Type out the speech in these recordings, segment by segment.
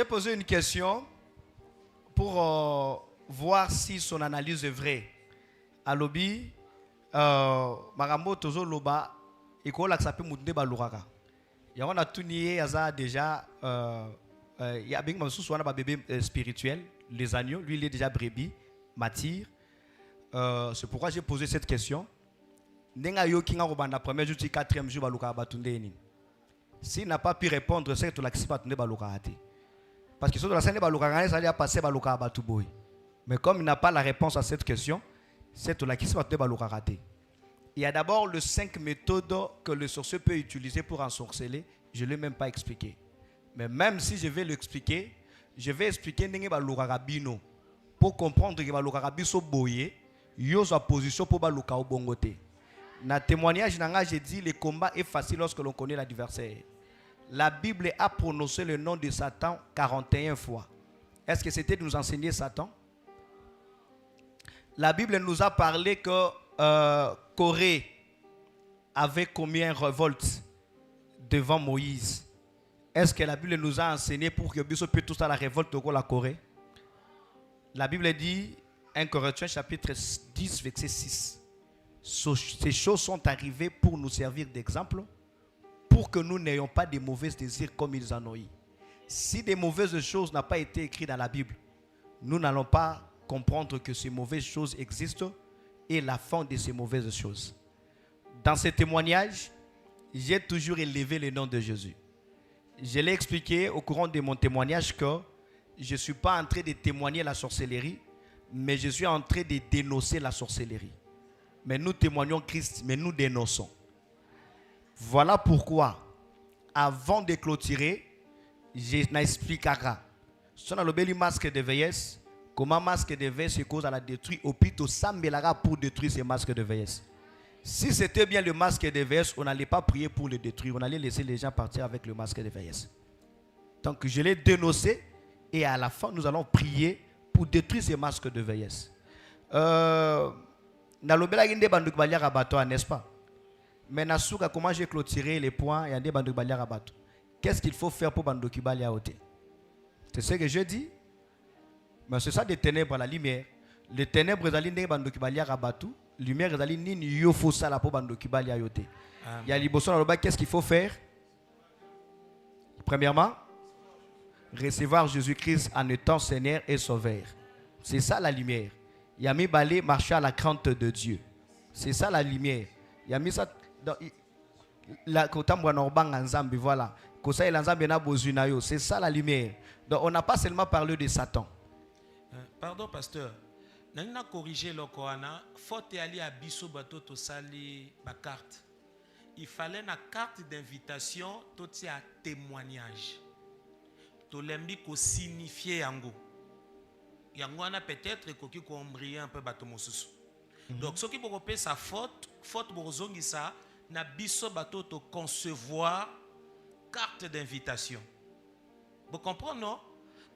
J'ai posé une question pour voir si son analyse est vraie. À lobby, Marambo Tozo Loba, et qu'on l'accepte Moudne Baluraka. Il y a tout nié déjà. Il y a bien un bébé spirituel, les agneaux. Lui, il est déjà brebis, mature. C'est pourquoi j'ai posé cette question. Nenga yo kinga robanda premier jour, 4e jour, Baluka Batunde. S'il n'a pas pu répondre, c'est que tu l'as Baluka. Parce que sur la scène de Baluka, ça a passé Baluka Batuboy. Mais comme il n'a pas la réponse à cette question, c'est que tu l'as Baluka raté. Il y a d'abord les 5 méthodes que le sorcier peut utiliser pour ensorceler. Je ne l'ai même pas expliqué. Mais même si je vais l'expliquer, je vais expliquer Bino pour comprendre que Baluka Biso boye, yo sa position pour Baluka au bongote. Dans le témoignage, j'ai dit que le combat est facile lorsque l'on connaît l'adversaire. La Bible a prononcé le nom de Satan 41 fois. Est-ce que c'était de nous enseigner Satan? La Bible nous a parlé que Corée avait commis une révolte devant Moïse. Est-ce que la Bible nous a enseigné pour que Biso puisse tout ça la révolte de la Corée? La Bible dit 1 Corinthiens chapitre 10 verset 6. Ces choses sont arrivées pour nous servir d'exemple, pour que nous n'ayons pas de mauvais désirs comme ils en ont eu. Si des mauvaises choses n'ont pas été écrites dans la Bible, nous n'allons pas comprendre que ces mauvaises choses existent et la fin de ces mauvaises choses. Dans ce témoignage, j'ai toujours élevé le nom de Jésus. Je l'ai expliqué au courant de mon témoignage que je ne suis pas en train de témoigner la sorcellerie, mais je suis en train de dénoncer la sorcellerie. Mais nous témoignons Christ, mais nous dénonçons. Voilà pourquoi, avant de clôturer, je n'expliquerai si on a le masque de vieillesse, comment masque de vieillesse se cause à la détruire, au plutôt s'embellara pour détruire ces masques de vieillesse. Si c'était bien le masque de vieillesse, on n'allait pas prier pour le détruire, on allait laisser les gens partir avec le masque de vieillesse. Donc je l'ai dénoncé et à la fin, nous allons prier pour détruire ces masques de vieillesse. N'est-ce pas? Mais comment j'ai clôturé les points et qu'est-ce qu'il faut faire pour Bandoki Balia Ote? C'est ce que je dis. Mais c'est ça des ténèbres à la lumière. Les ténèbres sont Bandoki Balia Rabatu. Lumière est ni Yofo Sala pour Bandoki Balia Ote. Il y a l'Iboson à qu'est-ce qu'il faut faire? Premièrement, recevoir Jésus-Christ en étant Seigneur et Sauveur. C'est ça la lumière. Il y a mis balé marcher à la crainte de Dieu. C'est ça la lumière. Il y a mis ça dans la voilà. C'est ça la lumière. Donc on n'a pas seulement parlé de Satan. Pardon pasteur. Nana corriger le Coran. Faut aller à biso bato to sali ba carte. Il fallait une carte d'invitation tout un témoignage. To lembi ko signifier yango. Yango ana peut-être koki ko embrayer un peu bato mosusu. Donc ce qui peut repérer sa faute bozongi ça na biso bato to concevoir carte d'invitation. Vous comprenez non?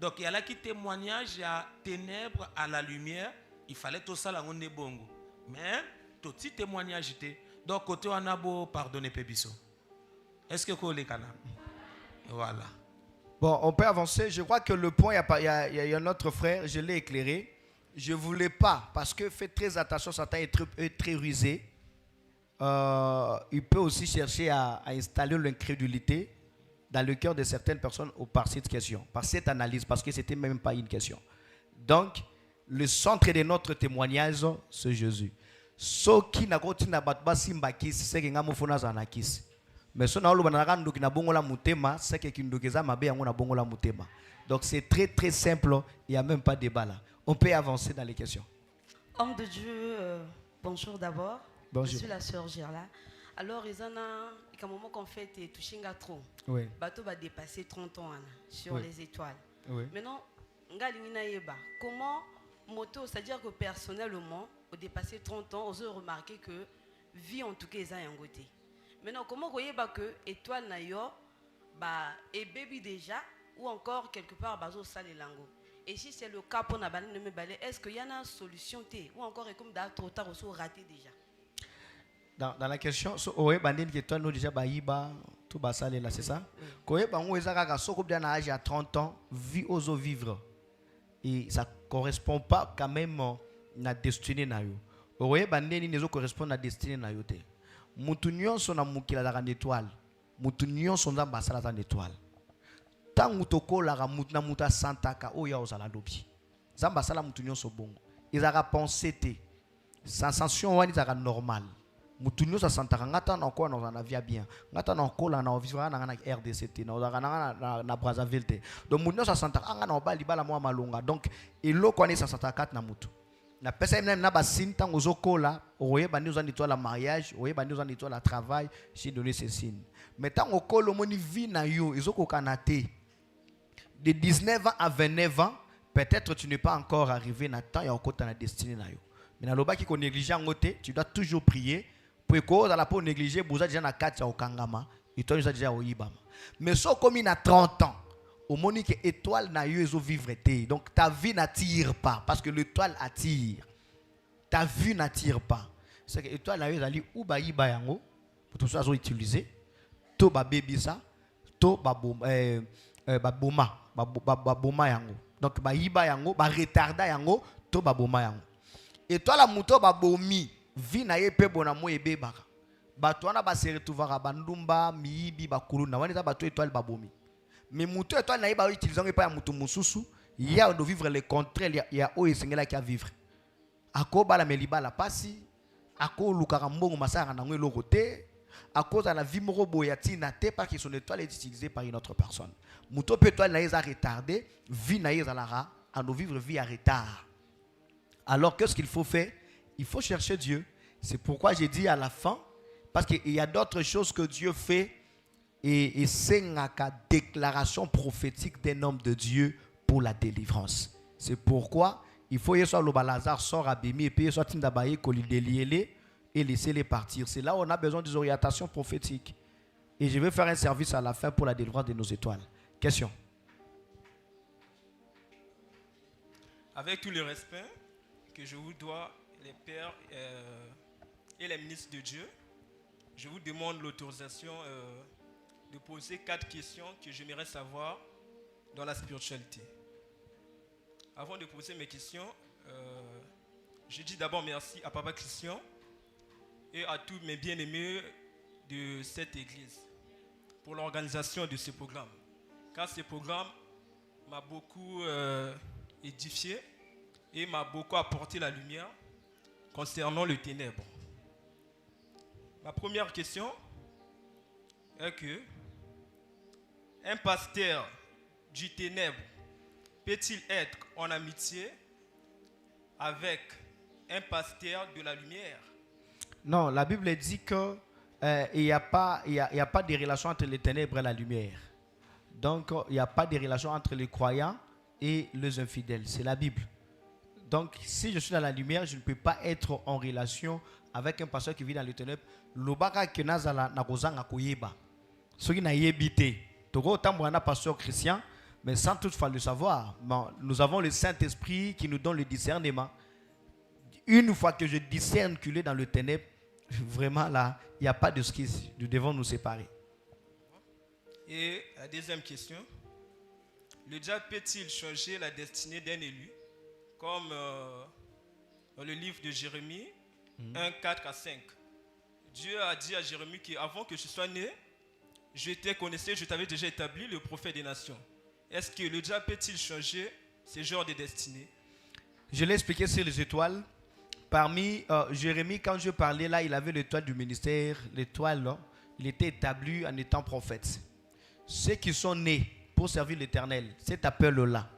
Donc il y a là qui témoignage à ténèbres à la lumière, il fallait tout ça la ronde bongo. Mais tout petit témoignage était. Donc côté on a beau pardonner pébiso. Est-ce que vous les canaux? Voilà. Bon, on peut avancer. Je crois que le point, il y a un autre frère, je l'ai éclairé. Je ne voulais pas, parce que faites très attention, Satan est très rusé. Il peut aussi chercher à installer l'incrédulité dans le cœur de certaines personnes par cette question, par cette analyse, parce que ce n'était même pas une question. Donc, le centre de notre témoignage, c'est Jésus. Ce qui n'a pas de simbakis, c'est que nous avons anakis. Mais ce donc c'est très très simple, il n'y a même pas de débat là. On peut avancer dans les questions. Homme de Dieu, bonjour d'abord. Bonjour. Je suis la sœur Gerla. Alors, il y a un moment qu'on fait toucher trop. Oui. Bateau va dépasser 30 ans sur les étoiles. Oui. Maintenant, comment moto, c'est-à-dire que personnellement, au dépasser 30 ans, on a remarqué que vie en tout cas est un côté. Maintenant, comment vous voyez que étoile na yo et baby déjà ou encore quelque part bazo sale lango. Et si c'est le cas pour na balé me balé, est-ce qu'il y a une solution ou encore comme trop tard ou raté déjà? Dans la question, bandine que toi nous déjà baïba tout basale là, c'est ça? Quand on est à âge à 30 ans, vie aux vivre. Et ça ne correspond pas quand même à la destinée. Vous voyez, ça correspond à la destinée. Moutounion sont dans une étoile. Moutounion sont dans une étoile. Tant que la mutna muta santaka oya ozala lobi. Zamba sala moutounion so bon. Ils ont pensé te. Sensation wani zara normal. Moutounion sa santaka ngata na ko na via bien. Ngata na ko la na vivra na RDCT na Brazzaville te. Donc moutounion sa santaka anga na bali bala mo malonga. Donc eloko ni sa santaka na mutu. Na pesa même na basin tant ozoko la, oye bandi ozani toi la mariage, oye bandi ozani toi la travail, j'ai donné ces signes. Mais tant okolo moni vie na yo, ezoko kanate. De 19 ans à 29 ans, peut-être tu n'es pas encore arrivé na temps et encore ta destinée na yo. Mais na loba qui ko négliger ngote, tu dois toujours prier pour que dans la peau négliger boza déjà na 4 ya okangama, et toi déjà au yibama. Mais so comme il a 30 ans, au moni que étoile na yo ezo vivre té. Donc ta vie n'attire pas parce que l'étoile attire. Ta vue n'attire pas. C'est que étoile na yo ezali ou ba yiba yango pour tout ça zo utiliser. To ba baby ça, to ba boma boma yango. Donc ba yiba yango, ba retarda yango, to ba boma yango. Étoile la muto ba bomi, vie na ye pe bona mo ebe baka. Ba to na ba se retrouver ba ndumba, miyibi ba kuluna. Wani za ba to étoile ba bomi. Mais moutou étoile na iba utilisant pas moutou mususu, il y a de vivre le contraire, il y a o esengela qui a vivre. Ako bala meliba la pasi, ako lukara mbongo masara na ngwe côté, à cause de la vie moro boyati na te parce que son étoile est utilisée par une autre personne. Moutou étoile na isa retardé, vie na isa lara, à nous vivre vie à retard. Alors qu'est-ce qu'il faut faire? Il faut chercher Dieu. C'est pourquoi j'ai dit à la fin, parce qu'il y a d'autres choses que Dieu fait. Et c'est une déclaration prophétique d'un homme de Dieu pour la délivrance. C'est pourquoi il faut que le Balazar sort à Bémi et puis soit Tindabaye, Kolideliele et laisser-les partir. C'est là où on a besoin des orientations prophétiques. Et je vais faire un service à la fin pour la délivrance de nos étoiles. Question. Avec tout le respect que je vous dois, les pères et les ministres de Dieu, je vous demande l'autorisation de poser 4 questions que j'aimerais savoir dans la spiritualité. Avant de poser mes questions, je dis d'abord merci à Papa Christian et à tous mes bien-aimés de cette église pour l'organisation de ce programme. Car ce programme m'a beaucoup édifié et m'a beaucoup apporté la lumière concernant le ténèbre. Ma première question est que un pasteur du ténèbre peut-il être en amitié avec un pasteur de la lumière? Non, la Bible dit que il n'y a pas de relation entre les ténèbres et la lumière. Donc, il n'y a pas de relation entre les croyants et les infidèles. C'est la Bible. Donc, si je suis dans la lumière, je ne peux pas être en relation avec un pasteur qui vit dans les ténèbres. Lobaka kenazala na kozanga koyeba. Ce qui n'a yébité. Togo tamboana pasteur chrétien, mais sans toutefois le savoir. Nous avons le Saint-Esprit qui nous donne le discernement. Une fois que je discerne qu'il est dans le ténèbre, vraiment là, il n'y a pas de skis. Nous devons nous séparer. Et la deuxième question, le diable peut-il changer la destinée d'un élu, comme dans le livre de Jérémie 1, 4 à 5. Dieu a dit à Jérémie qu'avant que je sois né, je te connaissais, je t'avais déjà établi le prophète des nations. Est-ce que le diable peut-il changer ce genre de destinée? Je l'ai expliqué sur les étoiles. Parmi Jérémie, quand je parlais là, il avait l'étoile du ministère. L'étoile, là, il était établi en étant prophète. Ceux qui sont nés pour servir l'Éternel, cet appel-là,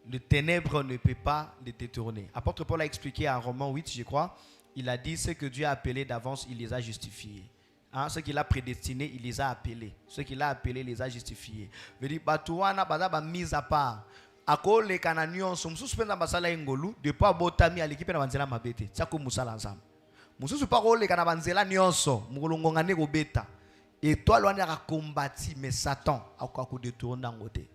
le ténèbre ne peut pas les détourner. Apôtre Paul a expliqué en Romains 8, je crois, il a dit ce que Dieu a appelé d'avance, il les a justifiés. Hein, ceux qu'il a prédestinés, il les a appelés. Ceux qu'il a appelés, il les a justifiés. Je dis, Batouana, Badaba, mise à part. Ako les Cananions sont suspendus dans la Ngolu, depuis Botami à l'équipe de Vanzela Mabete. C'est comme Moussa l'ensemble. Moussa ne pas les Canavanzela Nyonso, Moulongongane Gobeta. Et toi, l'on a combattu, mais Satan a encore détourné dans côté.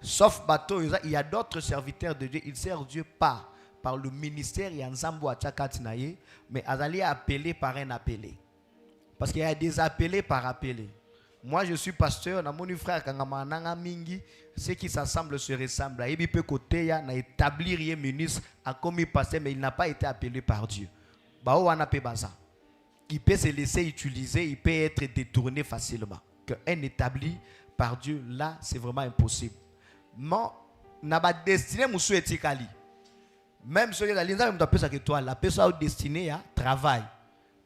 Sauf bateau, il y a d'autres serviteurs de Dieu. Ils servent Dieu pas par le ministère et ensemble à Tchakatinaye, mais Azali est appelé par un appelé. Parce qu'il y a des appelés par appelé. Moi, je suis pasteur. Na mon frère Kangamananga Mingi, ceux qui s'assemblent se ressemblent. Il peut côté ya na établir un ministre a commis pasteur, mais il n'a pas été appelé par Dieu. Bao wana pe baza. Il peut se laisser utiliser, il peut être détourné facilement. Qu'un établi par Dieu, là, c'est vraiment impossible. Mais n'a pas destiné moussou etikali. Même ceux qui ont l'inza m'appelle ça que toi, la personne destinée à travail.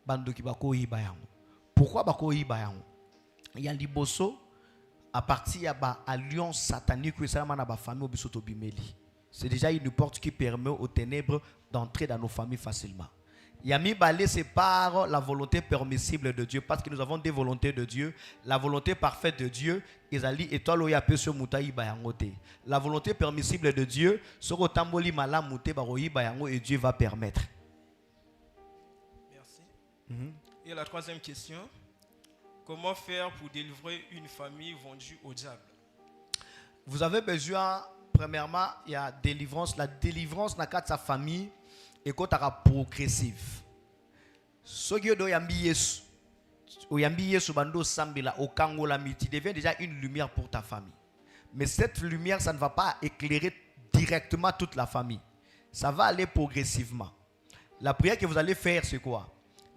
Bando ki bako yiba yango. Pourquoi bako yiba yango? Il y a liboso à partir de l'alliance satanique que ça na ba famille bisoto bimeli. C'est déjà une porte qui permet aux ténèbres d'entrer dans nos familles facilement. Yami balé sépare la volonté permissible de Dieu parce que nous avons des volontés de Dieu. La volonté parfaite de Dieu, Ezali étoile oya pe sur mutayi bayangote. La volonté permissible de Dieu, soko tamboli malam muté baroyi bayango et Dieu va permettre. Merci. Et la troisième question, comment faire pour délivrer une famille vendue au diable? Vous avez besoin, premièrement, il y a délivrance. La délivrance dans sa famille est progressive. Ce qui est yambi Yesu bando sambila au Kangola miti devient déjà une lumière pour ta famille. Mais cette lumière, ça ne va pas éclairer directement toute la famille. Ça va aller progressivement. La prière que vous allez faire, c'est quoi?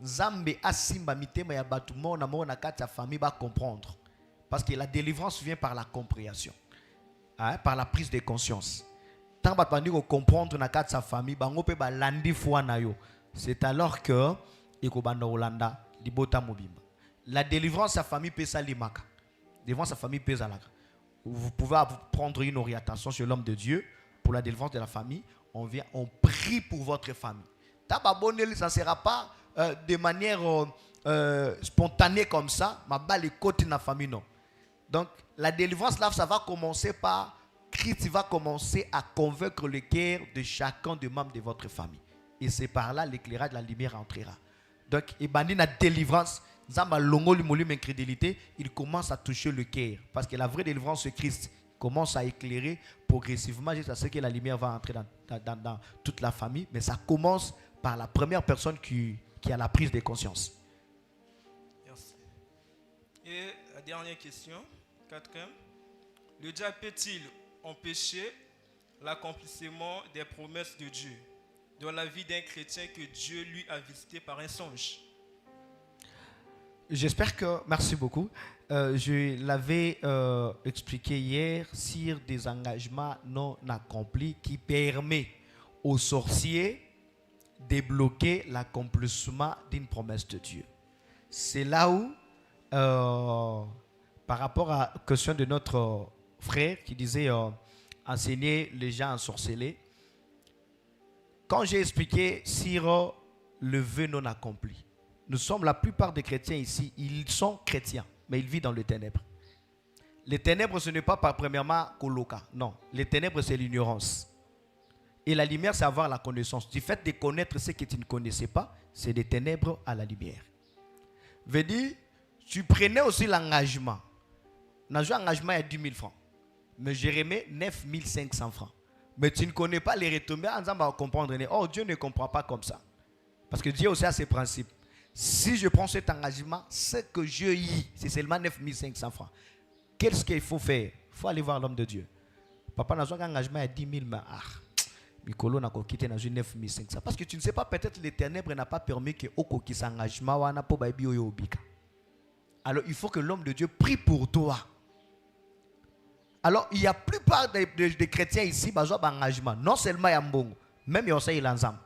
Zambe asimba mitema ya batumo na mo na kata famille va comprendre. Parce que la délivrance vient par la compréhension. Hein? Par la prise de conscience. Tant que vous comprendre na kata famille, bango pe ba landi foi na yo. C'est alors que ekobanda Olanda libota mobimba. La délivrance sa famille peut salimaka. Délivrance sa famille peut zalaka. Vous pouvez prendre une orientation sur l'homme de Dieu pour la délivrance de la famille. On prie pour votre famille. Tababoneli, ça ne sera pas de manière spontanée comme ça, ma balle est côté de la famille, non. Donc, la délivrance là, ça va commencer par Christ va commencer à convaincre le cœur de chacun des membres de votre famille. Et c'est par là l'éclairage de la lumière entrera. Donc, et bandi la délivrance, Zamba longo limoli incrédulité, il commence à toucher le cœur. Parce que la vraie délivrance, c'est Christ. Commence à éclairer progressivement jusqu'à ce que la lumière va entrer dans toute la famille. Mais ça commence par la première personne qui a la prise de conscience. Merci. Et la dernière question, quatrième. Le diable peut-il empêcher l'accomplissement des promesses de Dieu dans la vie d'un chrétien que Dieu lui a visité par un songe? J'espère que... Merci beaucoup. Je l'avais expliqué hier sur des engagements non accomplis qui permettent aux sorciers de bloquer l'accomplissement d'une promesse de Dieu. C'est là où, par rapport à la question de notre frère qui disait enseigner les gens à sorceler, quand j'ai expliqué sur le vœu non accompli, nous sommes la plupart des chrétiens ici, ils sont chrétiens, mais ils vivent dans les ténèbres. Les ténèbres, ce n'est pas premièrement coloca, non. Les ténèbres, c'est l'ignorance. Et la lumière, c'est avoir la connaissance. Du fait de connaître ce que tu ne connaissais pas, c'est des ténèbres à la lumière. Veut dire, tu prenais aussi l'engagement. Dans un engagement, il y a 10 000 francs. Mais j'ai remis 9 500 francs. Mais tu ne connais pas les retombées, en disant, on va comprendre. Oh, Dieu ne comprend pas comme ça. Parce que Dieu aussi a ses principes. Si je prends cet engagement, ce que je y, c'est seulement 9 500 francs. Qu'est-ce qu'il faut faire? Il faut aller voir l'homme de Dieu. Papa, dans un engagement, il y a 10 000, mais Mikolo n'a pas quitté dans une 9 500. Parce que tu ne sais pas, peut-être les ténèbres n'a pas permis que Oko qui s'engagement wana po ba bio obika. Alors il faut que l'homme de Dieu prie pour toi. Alors il y a plupart des chrétiens ici bazo ba engagement. Non seulement yambongo, même yonsa ilanzam.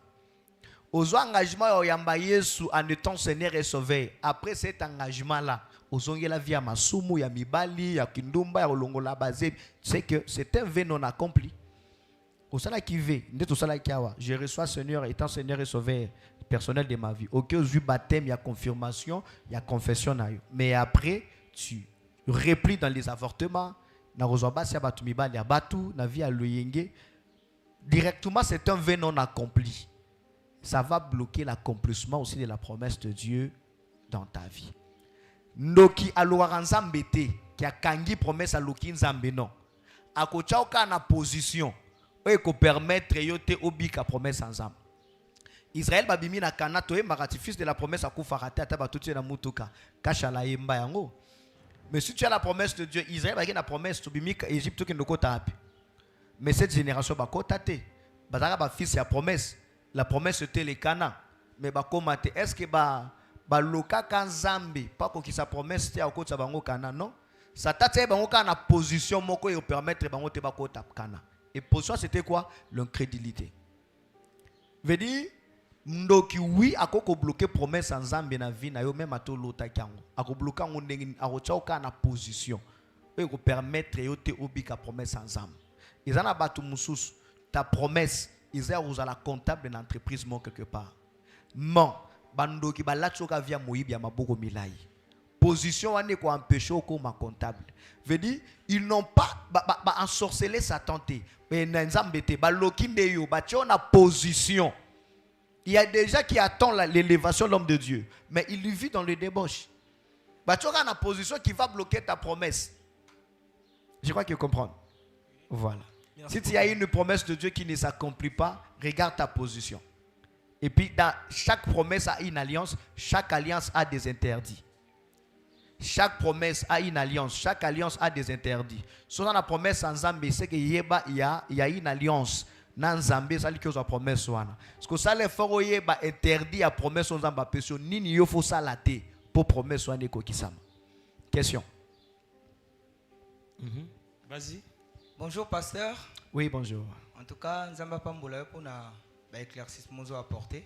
Ozo engagement yamba Yesu en étant Seigneur et Sauveur. Après cet engagement là, ozongi la vie à masumu ya mibali ya kindumba ya olongola bazé, c'est que c'est un vœu non accompli. Je reçois Seigneur étant Seigneur et Sauveur personnel de ma vie. Ok, au baptême, il y a confirmation, il y a confession. Mais après, tu replies dans les avortements. Directement, c'est un vœu non accompli. Ça va bloquer l'accomplissement aussi de la promesse de Dieu dans ta vie. Noki alouaranzambete, qui a kangi promesse à Loki Nzambe non. A kochauka na position. Et qu'on permettre yote obika promesse ensemble. Israël babimi na kana to e fils de la promesse à kufarate ataba tuti na mutuka kashala yemba yango. Mais si tu as la promesse de Dieu, Israël a la promesse, tu as Égypte qui ne kota. Mais cette génération va kotate. Bazara fils a promesse. La promesse c'était les Cana. Mais ba komate est-ce que ba loka kan Zambi pas ko ki sa promesse c'était au côté bango Cana non? Ça t'a été bango kana position moko et permettre bango te ba kota Cana. Et position c'était quoi? L'incrédulité. Veut dire ndoki oui akoko bloquer promesse en Zambie na vie na yo même ato lota kango ako bloquer ngo ndenge akocha na position et ko permettre yo te obika promesse en Zambie izana batu mususu ta promesse isa uzala comptable de l'entreprise mon quelque part non bandoki balatso ka via moyibi ya maboko milai position wane ko empêcher ko ma comptable veut dire ils n'ont pas ensorceler sa tante mais na Nzambe te baloki ndeyo batio na position. Il y a des gens qui attendent l'élévation de l'homme de Dieu, mais il vit dans le débauche. Tu auras une position qui va bloquer ta promesse. Je crois que vous comprenez. Voilà. Merci. Si tu as une promesse de Dieu qui ne s'accomplit pas, regarde ta position. Et puis, dans chaque promesse a une alliance, chaque alliance a des interdits. Chaque promesse a une alliance, chaque alliance a des interdits. Selon la promesse en Zambie, c'est qu'il y a une alliance. Nan Zambie ça que sa promesse wana parce que ça les foroye ba interdit à promesse on Zamba pesio nini yo faut ça laté pour promesse wana ko kisama. Question. Vas-y. Bonjour pasteur. Oui, bonjour. En tout cas, Nzamba Pambola pour na éclaircissement nous a apporté.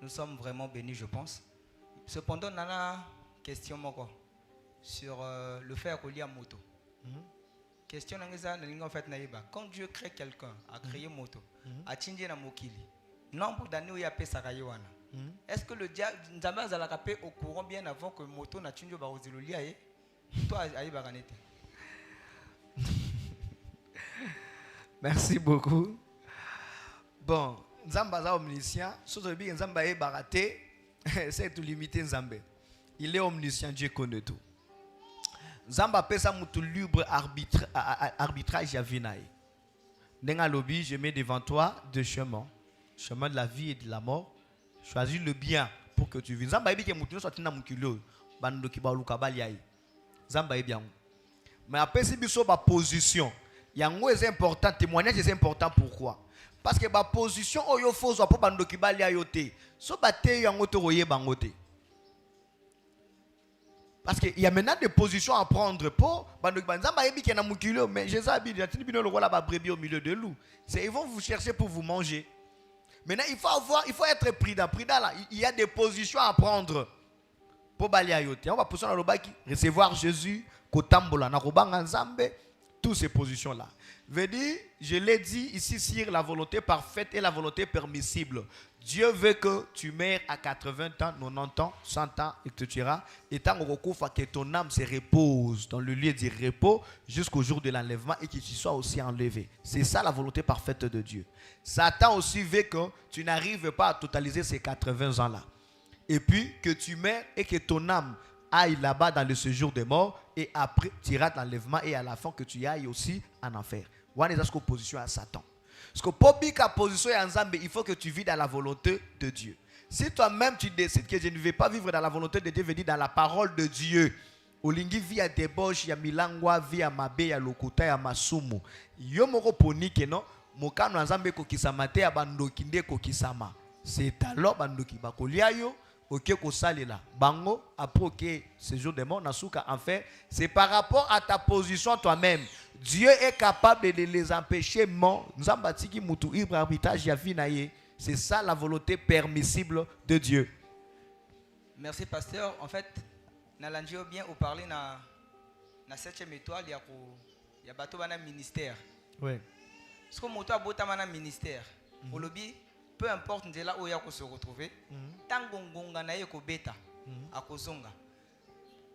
Nous sommes vraiment bénis, je pense. Cependant, on a une question sur le fait qu'on lit à moto. Question en fait quand Dieu crée quelqu'un à créer moto à tindé na mokili nombre d'années où il y a pesa kayewana est-ce que le diable Nzamba za la capé au courant bien avant que moto na tindé ba ozilolia et toi ayi baganete. Merci beaucoup. Bon, Nzamba za omniscient, surtout bien Nzamba est baraté, c'est tout limité Nzambe. Il est omniscient, Dieu connaît tout. Zamba pesa mutu libre arbitrage ya vinaï. Nenga lobby, je mets devant toi deux chemins. Chemin de la vie et de la mort. Choisis le bien pour que tu viennes. Zamba ebi ke mutu so tina mukilo bando ki ba luka baliai. Zamba ebi yango. Mais après si biso ba position, yango est important, témoignage est important pourquoi? Parce que ba position oyo fozo pour bando ki baliai yote. So ba te yango to roye bangote. Parce qu'il y a maintenant des positions à prendre pour mais Jésus a dit au milieu de loups. Ils vont vous chercher pour vous manger. Maintenant, il faut être prudent. Là, il y a des positions à prendre pour balayoter. On va pousser dans le bas recevoir Jésus, kotambola na robanga nzambe, toutes ces positions là. Veut dire, je l'ai dit ici sur la volonté parfaite et la volonté permissible. Dieu veut que tu meurs à 80 ans, 90 ans, 100 ans, etc. Et tant que ton âme se repose dans le lieu du repos jusqu'au jour de l'enlèvement et que tu sois aussi enlevé. C'est ça la volonté parfaite de Dieu. Satan aussi veut que tu n'arrives pas à totaliser ces 80 ans-là. Et puis que tu meurs et que ton âme aille là-bas dans le séjour des morts et après tu iras l'enlèvement et à la fin que tu ailles aussi en enfer. Voilà la position à Satan. Parce que pour la position à Nzambe, il faut que tu vis dans la volonté de Dieu. Si toi-même tu décides que je ne vais pas vivre dans la volonté de Dieu, veut dire dans la parole de Dieu. Olingi via débauche, ya milangwa, via mabe, ya lokuta, ya masumu. Yo moko ponike non, mokano Nzambe ko kisamate ya bandoki nde ko kisama. C'est alors bandoki bakolia yo, ok ko salela. Bango après ok ce jour de mort nasuka en fait, c'est par rapport à ta position toi-même. Dieu est capable de les empêcher mort. Nzambatiki mutu libre arbitrage ya vinaye. C'est ça la volonté permissible de Dieu. Merci pasteur. En fait, Nalandio bien ou parler na 7e étoile il y a bateau bana ministère. Oui. Ce que moto abota mana ministère. Au lobby, peu importe ndela où ya ko se retrouver, tango ngonga na ye ko beta akozonga.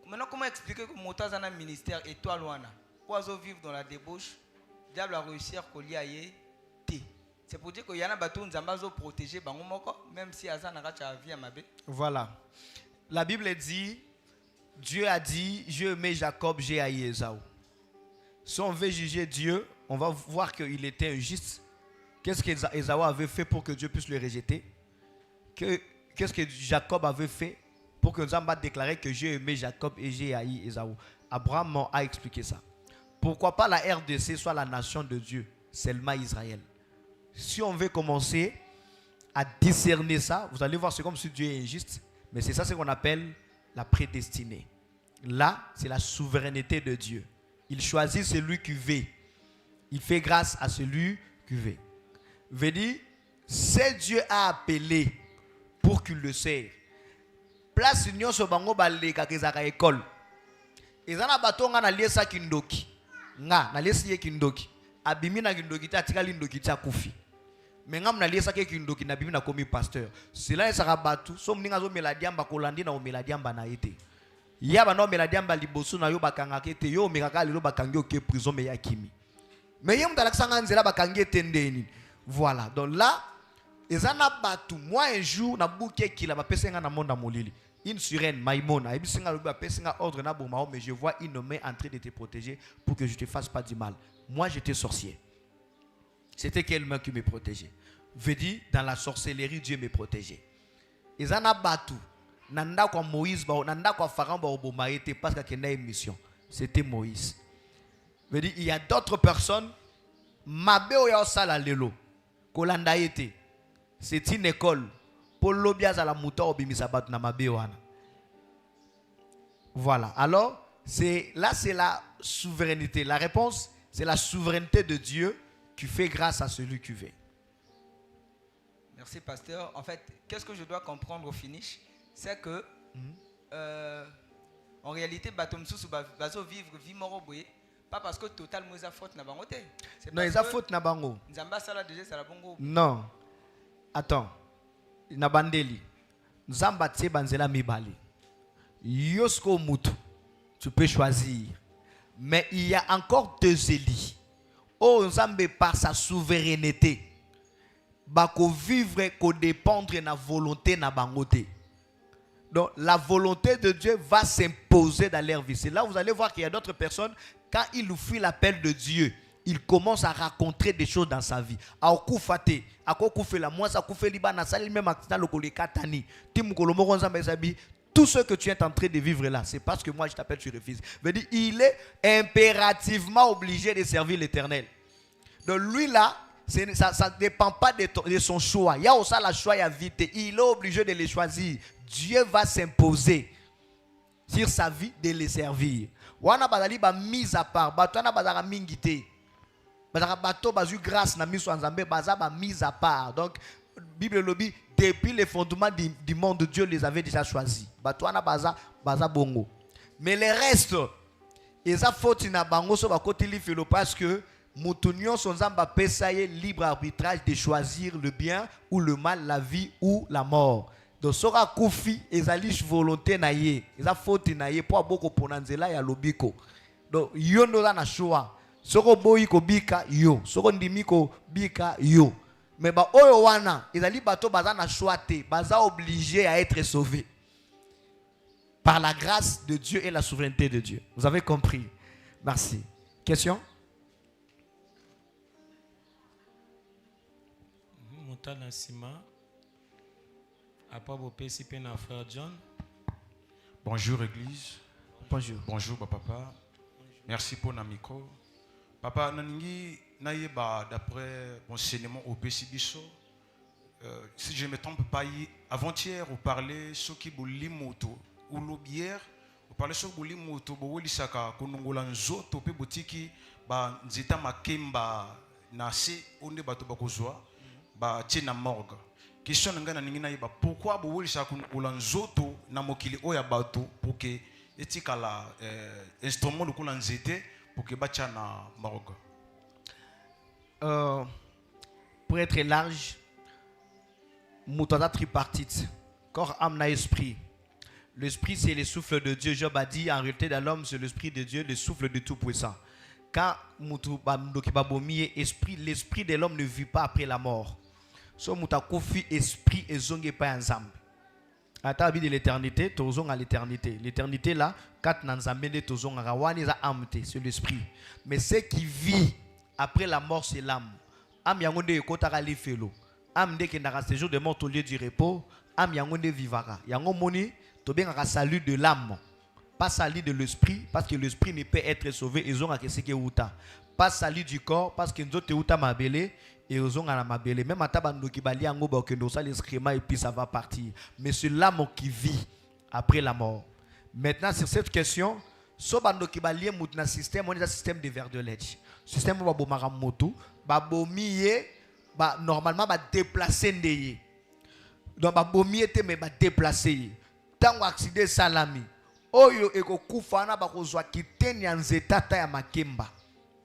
Maintenant comment expliquer que moto azana ministère étoile wana? Oiseau vivre dans la débauche, diable a réussi à coller à y té. C'est pour dire qu'il y en a bateau nzambazo protégé même si azana racha vie à mabe. Voilà. La Bible dit, Dieu a dit, je aimais Jacob, j'ai haï Ésaü. Si on veut juger Dieu, on va voir qu'il était injuste. Qu'est-ce que Ésaü avait fait pour que Dieu puisse le rejeter? Qu'est-ce que Jacob avait fait pour que Nzamba déclarait que j'ai aimé Jacob et j'ai haï Ésaü? Abraham a expliqué ça. Pourquoi pas la RDC soit la nation de Dieu, seulement Israël? Si on veut commencer à discerner ça, vous allez voir, c'est comme si Dieu est injuste, mais c'est ça ce qu'on appelle la prédestinée. Là, c'est la souveraineté de Dieu. Il choisit celui qui veut. Il fait grâce à celui qui veut. Veut dire, c'est Dieu a appelé pour qu'il le serve. Place union sur bango balé kakizaka école. Ezana batonga na liesa kindoki. Nga na liesa kindoki. Abimi na kindoki ta tikali ndoki ta kufi. Mengam na liesa kindoki na bimi na komi pasteur. Cela sera batu so mninga zo meladiamba kolandi na o meladiamba na été. Yaba no meladiamba liboso na yo bakanga kete yo mekaka lelo bakangi oke prison me yakimi. Mais yem dalakanga nzela bakangi etendeni. Voilà. Donc là, ezana batu moi un jour na bouke kila ba pesenga na monde molili. Une sirène maïmona et bisinga loba pesenga ordre na bomao, mais je vois une main en train de te protéger pour que je te fasse pas du mal. Moi j'étais sorcier. C'était quelle main qui me protégeait? Veut dire dans la sorcellerie Dieu me protégeait. Ezana batu nanda kwa Moïse ba nanda kwa Pharaon ba obomaete parce qu'il y a une mission. C'était Moïse. Veut dire il y a d'autres personnes mabe oya sala lelo kolanda ete. C'est une école pour l'obiaz à la mouta obimisa batu na mabe wana. Voilà. Alors c'est la souveraineté. La réponse c'est la souveraineté de Dieu qui fait grâce à celui qui veut. Merci pasteur. En fait, qu'est-ce que je dois comprendre au finish? C'est que en réalité batom sous bazo vivre vie moroboye pas parce que total moza faute na bango te. Non, ils a faute na bango. Nzamba sala déjà sala bongo. Non. Attends. Na bandeli. Nzamba tse banzela mibali. Yosko mutu. Tu peux choisir. Mais il y a encore deux Élis. Oh Nzambe par sa souveraineté. Bako vivre ko dépendre na volonté na bangote. Donc la volonté de Dieu va s'imposer dans leur vie. C'est là où vous allez voir qu'il y a d'autres personnes, quand ils fuient l'appel de Dieu, ils commencent à rencontrer des choses dans sa vie. Tout ce que tu es en train de vivre là, c'est parce que moi je t'appelle, tu refuses. Veut dire, il est impérativement obligé de servir l'Éternel. Donc lui là, ça ne dépend pas de son choix. Il y a aussi la choix à vite. Il est obligé de les choisir. Dieu va s'imposer sur sa vie de les servir. Wana bazali ba mise à part. Batona bazara mingité. Bazara bato bazu grâce na miso nzambe baza ba mise à part. Donc Bible lobby depuis les fondements du monde Dieu les avait déjà choisis. Batona baza bongo. Mais les restes ils a faute na bango so ba côté li felo parce que Moutounion son zamba pesaye libre arbitrage de choisir le bien ou le mal, la vie ou la mort. Donc sera koufi ezalish volonté na ye, eza faute na ye pour beaucoup ponanzela ya lobiko. Donc yo no na choix. Soko boyi ko bika yo, soko ndimi ko bika yo. Mais ba oyo wana ezali bato baza na choix te, baza obligé à être sauvé par la grâce de Dieu et la souveraineté de Dieu. Vous avez compris? Merci. Question? Bonjour Église. Bonjour. Bonjour papa. Merci pour le micro. Papa, d'après l'enseignement au PCBISO, si je ne me trompe pas, avant-hier, vous parlez de ce qui est moto ou l'obière, vous parlez de ce qui est moto, vous lisaka konongola nzoto pe botiki ba nzita makemba nase onde bato bakozwa ba tina morgue. Question ngana ningina yeba pourquoi vous lisaka konongola nzoto na mokili oya bato pour que etikala instrument lokola nzete pour que bacha na morgue. Pour être large, Moutanda tripartite, corps, âme, esprit. L'esprit, c'est le souffle de Dieu. Job a dit, en réalité, dans l'homme, c'est l'esprit de Dieu, le souffle de tout-puissant. Quand l'esprit de l'homme ne vit pas après la mort. So Moutakofi, esprit et zonge pas ensemble. À ta vie de l'éternité, tozong à l'éternité. L'éternité là, quatre nanzambende tozong à rawani za amte, c'est l'esprit. Mais ce qui vit après la mort, c'est l'âme. Âme yangonde ekotara li felo. Âme de qui n'a séjour de mort au lieu du repos. Âme yangonde vivara. Yango moni, to bien un salut de l'âme. pas sali de l'esprit, parce que l'esprit ne peut être sauvé, ils ont ce que outa. Pas sali du corps, parce que nous autres outa mabele, et ils ont la mabele. Même à tabando qui bali en goba, que nous ça l'escrima et puis ça va partir. Mais c'est l'âme qui vit après la mort. Maintenant, sur cette question, so bando qui bali un système, on est un système de verre de lait. Système où bomara moto, bomiye, normalement ba déplacer ndeye. Donc ba bomiye te mais ba déplacer. Tant accident salami. Oyo eko kufana bakozwa kiteni ya nzeta ta ya makemba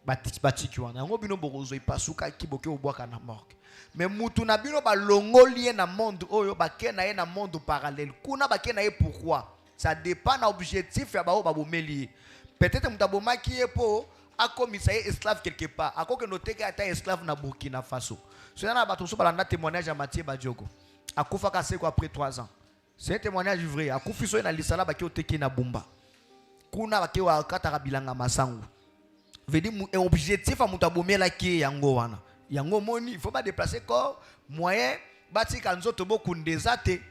batiki wana yango bino bokozwa ipasuka kiboke obwaka na morgue mais mutu na bino balongoli na monde oyo bakena ye na monde parallèle kuna bakena ye pourquoi ça dépend na objectif ya bao babomeli peut-être mutabomaki ye po akomisa ye esclave quelque part akoke noteka ata esclave na Burkina Faso cela na bato so balanda témoignage ya Mathieu Badiogo akufa kaseko après 3 ans. C'est un témoignage vrai. A kufiso na lisala baki oteki na bumba. Kuna baki wa kataka bilanga masangu. Vedi objectif a mutabomela ki yango wana. Yango moni, il faut pas déplacer corps moyen bati kanzoto boku ndezate.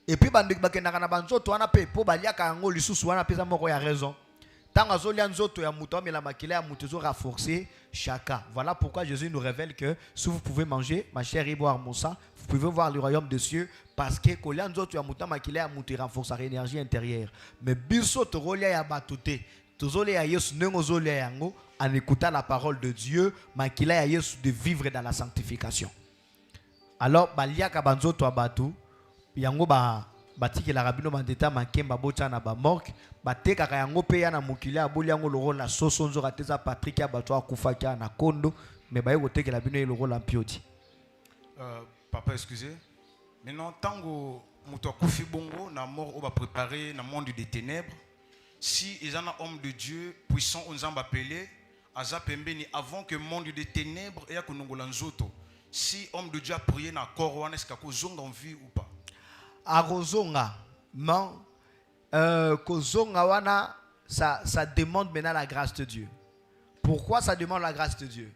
Et puis bande bakena na banzoto wana pe po baliaka yango lisusu wana pesa moko ya raison. Tant azolia nzoto ya muto mais la makila ya muto zo renforcer chacun. Voilà pourquoi Jésus nous révèle que si vous pouvez manger ma chair et boire mon sang, vous pouvez voir le royaume des cieux parce que kolia nzoto ya muto makila ya muto renforce sa énergie intérieure. Mais biso to rolia ya batute. Tozole ya Yesu nengo zolia yango en écoutant la parole de Dieu, makila ya Yesu de vivre dans la sanctification. Alors baliaka banzoto abatu yango batiki la rabino mandeta makemba bocha na ba morgue bateka ka yango pe ya na mukili aboli yango loro na sosonzo kateza Patrick ya bato akufa kia na kondo mais ba yoko teke la bino loro la mpioti. Papa excusez. Maintenant tango muto akufi bongo na mort on va préparer na monde des ténèbres. Si ils en a homme de Dieu puissant on zamba appelé aza pembeni avant que monde des ténèbres et ya konongola nzoto. Si homme de Dieu a prié na corps wana est-ce qu'on zonga en vie ou pas? Arozonga, man, kozonga wana, ça demande maintenant la grâce de Dieu. Pourquoi ça demande la grâce de Dieu?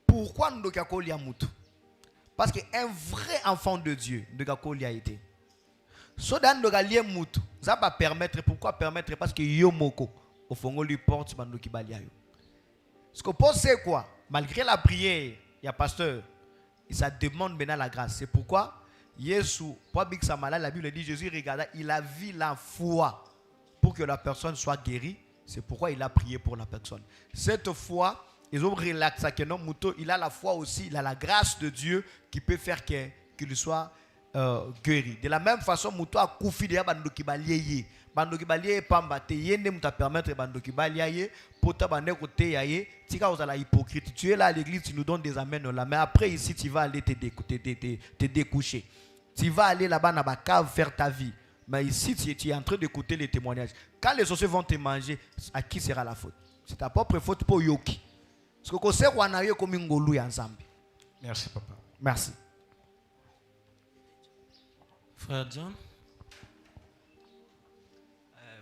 Pourquoi nous devons mutu? Parce qu'un vrai enfant de Dieu, nous devons été. So dan nous devons mutu. Ça va permettre. Pourquoi permettre? Parce que yomoko au fond lui porte bando ki balia yo. Ce qu'on pense c'est quoi? Malgré la prière, il y a pasteur, ça demande maintenant la grâce. C'est pourquoi Jésus, la Bible dit, Jésus regarda, il a vu la foi pour que la personne soit guérie. C'est pourquoi il a prié pour la personne. Cette foi, ils ont relaxé que non, il a la foi aussi, il a la grâce de Dieu qui peut faire qu'il soit guéri. De la même façon, Mouto a koufi de bandoki baliye. Bandoki baliye pamba te yende muta permettre bandoki baliye pota bande côté yaye. Tika aux la hypocrite. Tu es là à l'église, tu nous donnes des amens là. Mais après ici, tu vas aller te découcher. Tu vas aller là-bas dans la cave faire ta vie. Mais ici, tu es en train d'écouter les témoignages. Quand les sorciers vont te manger, à qui sera la faute? C'est ta propre faute pour Yoki. Parce que c'est qu'on a eu comme un golou ensemble. Merci papa. Merci. Frère John.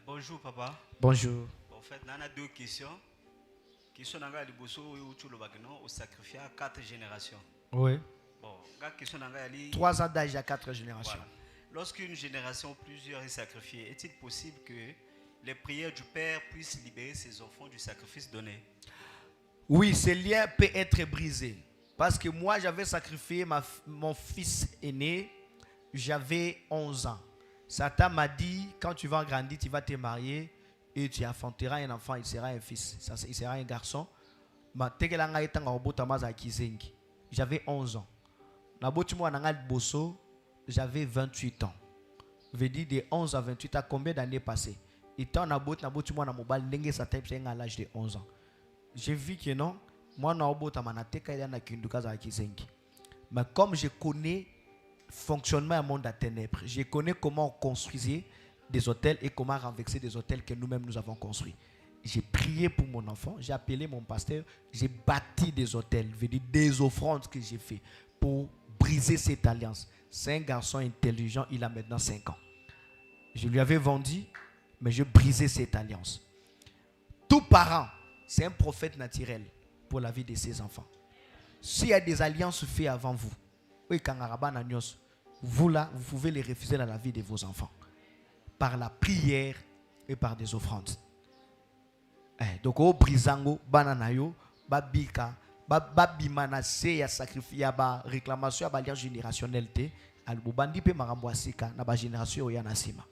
Bonjour papa. Bonjour. En fait, on a 2 questions. Question nanga liboso ou le bagno au sacrifice à 4 générations. Oui. Bon, la question nanga ali 3 ans d'âge à 4 générations. Voilà. Lorsqu'une génération ou plusieurs est sacrifiée, est-il possible que les prières du Père puissent libérer ses enfants du sacrifice donné? Oui, ce lien peut être brisé. Parce que moi, j'avais sacrifié mon fils aîné, j'avais 11 ans. Satan m'a dit, quand tu vas grandir, tu vas te marier et tu enfanteras un enfant, il sera un fils, il sera un garçon. J'avais 11 ans. J'avais 28 ans. Je dis de 11 à 28 ans, combien d'années passées? Et tant à l'âge de 11 ans. J'ai vu que non, moi, mais comme je connais le fonctionnement du monde à ténèbres, je connais comment on construisait des hôtels et comment renverser des hôtels que nous-mêmes nous avons construits. J'ai prié pour mon enfant, j'ai appelé mon pasteur, j'ai bâti des hôtels, des offrandes que j'ai fait pour briser cette alliance. C'est un garçon intelligent, il a maintenant 5 ans. Je lui avais vendu, mais je brisais cette alliance. Tout parent, c'est un prophète naturel pour la vie de ses enfants. S'il y a des alliances faites avant vous, vous là, vous pouvez les refuser dans la vie de vos enfants. Par la prière et par des offrandes. Donc au brizango banana yo babika babimana se ya sacrifice ya ba réclamation ya ba lien générationnel te albubandi pe marambo asika na ba génération ya nasima.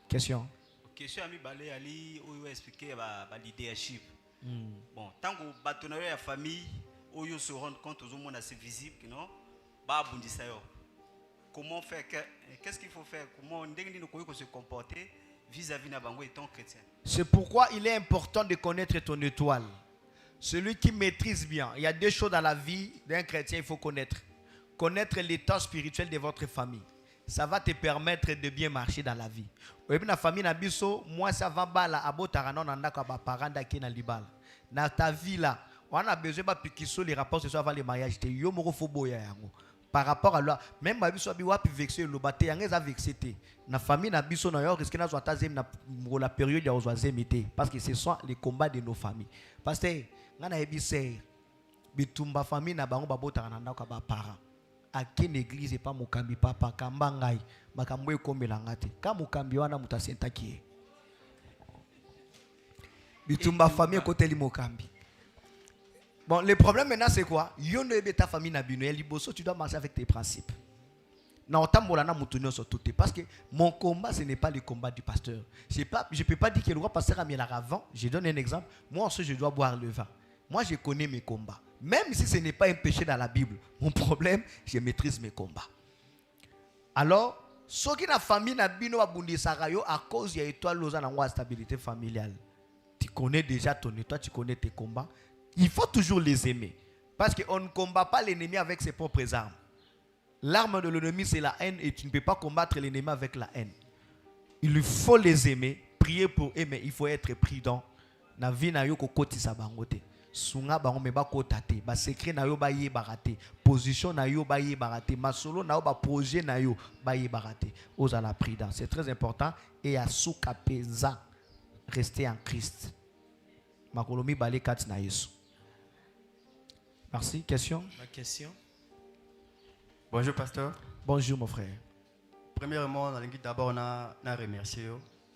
Question. Question ami balé ali oyo expliquer ba leadership. Bon, tant que batonayo ya famille oyo se rendre compte aux hommes assez visible non ba bundisa yo. Comment faire qu'est-ce qu'il faut faire comment ndenge nous se comporter vis-à-vis na bango étant chrétien. C'est pourquoi il est important de connaître ton étoile. Celui qui maîtrise bien. Il y a deux choses dans la vie d'un chrétien, il faut connaître. Connaître l'état spirituel de votre famille. Ça va te permettre de bien marcher dans la vie. Et puis, la famille, moi, ça va bala, abotaranon, nandaka, ba paranda, qui na libal. Dans ta vie là, on a besoin de piquer les rapports ce soir avant le mariage. Yo moro fobo ya yango. Par rapport à là, même ma biso biwa pi vexé le baté yangeza vexé na famille na biso na yo risque na zoatazem na la période ya ozazemité parce que ce sont les combats de nos familles. Parce que ngana ebise bitumba famille na bango babotaka na ndako ba parents. À quelle église et pas mukambi papa kambangai makambo ekombela ngate ka mukambi wana mutasenta ki. Bitumba famille côté li mukambi. Bon, le problème maintenant c'est quoi? Yon ne ta famille na bino liboso, tu dois marcher avec tes principes. Na otambola na mutunyo sur tout parce que mon combat ce n'est pas le combat du pasteur. Je peux pas dire que le roi pasteur a mis la avant. Je donne un exemple. Moi aussi je dois boire le vin. Moi je connais mes combats. Même si ce n'est pas un péché dans la Bible, mon problème, je maîtrise mes combats. Alors, ceux qui na famille na bino abundisaka yo à cause ya étoile loza na ngwa stabilité familiale. Tu connais déjà ton étoile, tu connais tes combats. Il faut toujours les aimer. Parce qu'on ne combat pas l'ennemi avec ses propres armes. L'arme de l'ennemi, c'est la haine et tu ne peux pas combattre l'ennemi avec la haine. Il faut les aimer, prier pour eux, mais il faut être prudent. Na vie na yo ko koti sa bangote. Sunga bango me ba kotate, ba secret na yo ba ye barate, position na yo ba ye barate, masolo na yo ba projet na yo ba ye barate. Osa la prudence, c'est très important et à souka pesa rester en Christ. Makolomi balé kat na Yesu. Merci. Question? Ma question. Bonjour, pasteur. Bonjour, mon frère. Premièrement, d'abord, on a remercié.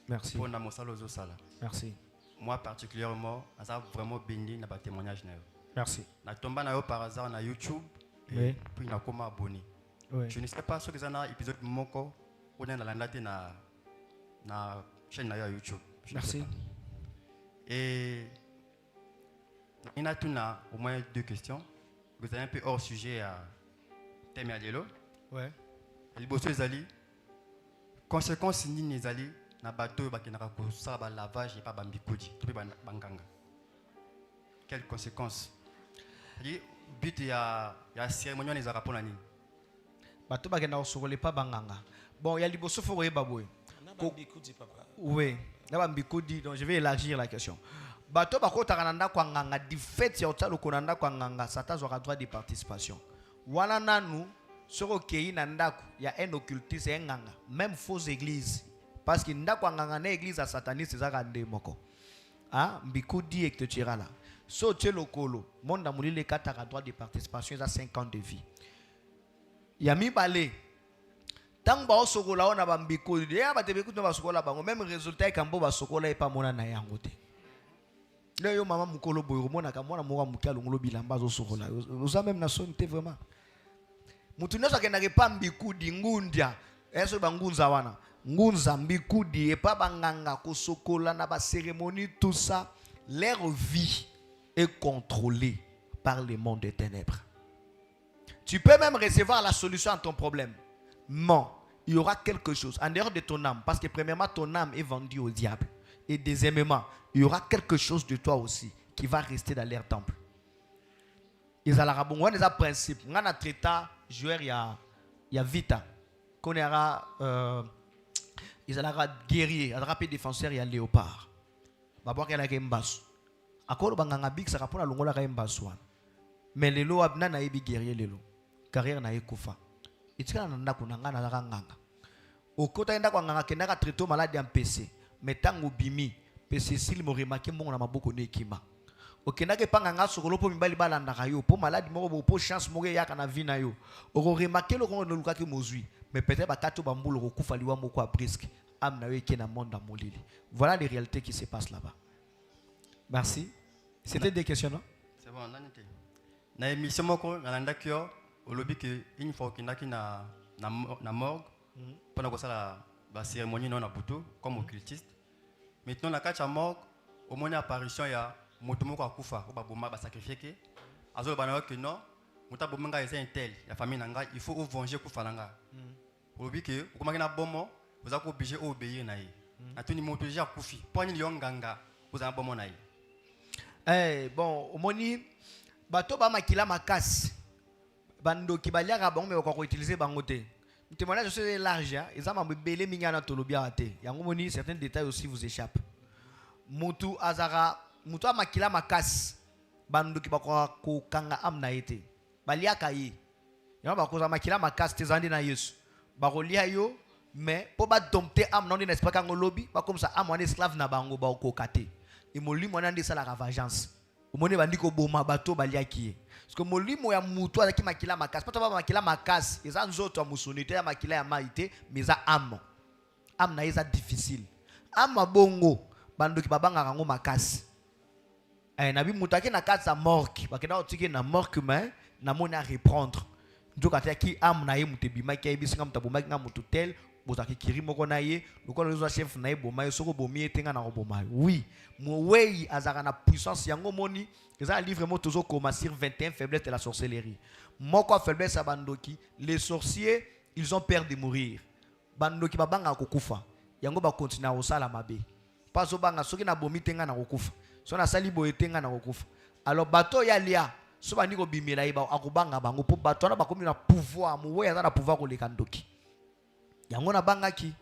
Merci. Pour notre sala. Merci. Moi, particulièrement, ça a vraiment béni dans témoignage. Merci. Je suis tombé par hasard sur YouTube et puis je suis abonné. Je ne sais pas ce que c'est un épisode de Moko ou dans la chaîne YouTube. Merci. Et il y a au moins deux questions. Vous avez un peu hors sujet à thème à dialogue. Ouais. Les bosses zali. Conséquences ni les zali na bateau ba kinaka ko sa ba lavage et pas bambikodi. Tu peux banganga. Quelles conséquences? Le but il y a cérémonie les arapons nani. Bateau ba kinaka ko pas banganga. Bon, il y a les bosses faut reba boy. Oui. Na bambikodi donc je vais élargir la question. Bato bako takananda kwa nganga di fait ya otalo konanda kwa nganga sata zwa droit de participation. Wana nanu soko kei na ndako ya un occultiste ya nganga même fausse église parce que ndako nganga na église sataniste zaka ndemoko. Ah mbikudi ek te tira là. So tche lokolo monda mulile kataka droit de participation za 5 ans de vie. Ya mi balé tant ba osokola ona ba mbikudi ya ba tebekudi ba sokola bango même résultat e kambo ba sokola e pa mona na yango te. Là, yo maman mukolo boyo mona ka mona moka mukalo ngolo bilamba zo sokola. Oza même na sonte vraiment. Mutu nyoso akenda ke pa mbikudi ngundia. Eso bangunza wana. Ngunza mbikudi e pa banganga ko sokola na ba cérémonie tout ça, leur vie est contrôlée par le monde des ténèbres. Tu peux même recevoir la solution à ton problème. Mais il y aura quelque chose en dehors de ton âme parce que premièrement ton âme est vendue au diable. Et deuxièmement, il y aura quelque chose de toi aussi qui va rester dans leur temple. Ils ont la bon, des principes. On a traité joueur il y a vita. Qu'on aura ils ont la guerrier, attrapé défenseur il y a léopard. Babo qu'elle a gembasu. Akolo banganga big ça rapona longola ka embasu. Mais lelo abna na ebi guerrier lelo. Carrière na ekufa. Itika na ndako na ngana na nganga. Okota enda kwa nganga kenda ka traité malade en PC. Mais tango bimi PC s'il me remarqué mon na maboko ne kima. Okendake panga nga sokolo po mibali balanda yo po malade moko po chance moko ya kana vina yo. Oko remarqué le ko no lukaki mozui. Mais peut-être ba kato bambulu ko kufa liwa moko a presque. âme na yo eke na monde ya molili. Voilà les réalités qui se passent là-bas. Merci. C'était des questions, non? C'est bon, on a été. Dans l'émission, on a dit que une fois qu'on a na morgue, pendant que la cérémonie non a comme occultiste. Maintenant, la carte à morgue, au moins l'apparition, il y a Motomoko Akufa, on va sacrifier que. Azo banana que non, Mota Bomenga est un tel, la famille Nanga, il faut venger Kufa Nanga. Au but que, comme on a bon mot, vous êtes obligé d'obéir naï. A tout niveau déjà Kufi, point de Ganga, vous avez un bon mot naï. Eh bon, au moni, bato ba makila makas, bando ki baliaka bango mais ko utiliser bango te. Le témoignage c'est large, ils ont belé minga na tolobia te. Yango moni certains détails aussi vous échappent. Mutu azara, mutu makila makas, bando ki bakwa ko kanga amna ete. Baliaka yi. Yango bakoza makila makas te zandi na Yesu. Barolia yo mais po ba dompter am non n'est pas kango lobby, pas comme ça am wana esclave na bango ba ko kate. Et molimo wana ndi sala vengeance. Omone bandi ko boma bato baliaki. Parce que molimo ya mutu azaki makila makas, pas ba makila makas, eza nzoto musonite ya makila ya maite, mais za am. Am na eza difficile. Am bongo bando ki babanga rango makas. Na bi mutaki na kasa morgue, bakena otiki na morgue mais na mona reprendre. Ndoka taki am na ye mutebima ki ebisinga mutaboma nga mutu tel. Bozaki kiri moko na ye lokola zo chef na ye boma ye soko bomi etenga na boma. Oui, moi azaka na puissance yango moni, eza un livre moto zo koma sur 21 faiblesses de la sorcellerie. Moko faiblesse à bandoki, les sorciers, ils ont peur de mourir. Bandoki babanga kokufa. Yango ba continuer au sala mabe. Pas zo banga soki na bomi tenga na kokufa. So na sali bo etenga na kokufa. Alors bato ya lia, so bandi ko bimela iba akubanga bango po bato na bakomi na pouvoir, moi aza na pouvoir ko lekandoki. Yango na bangaki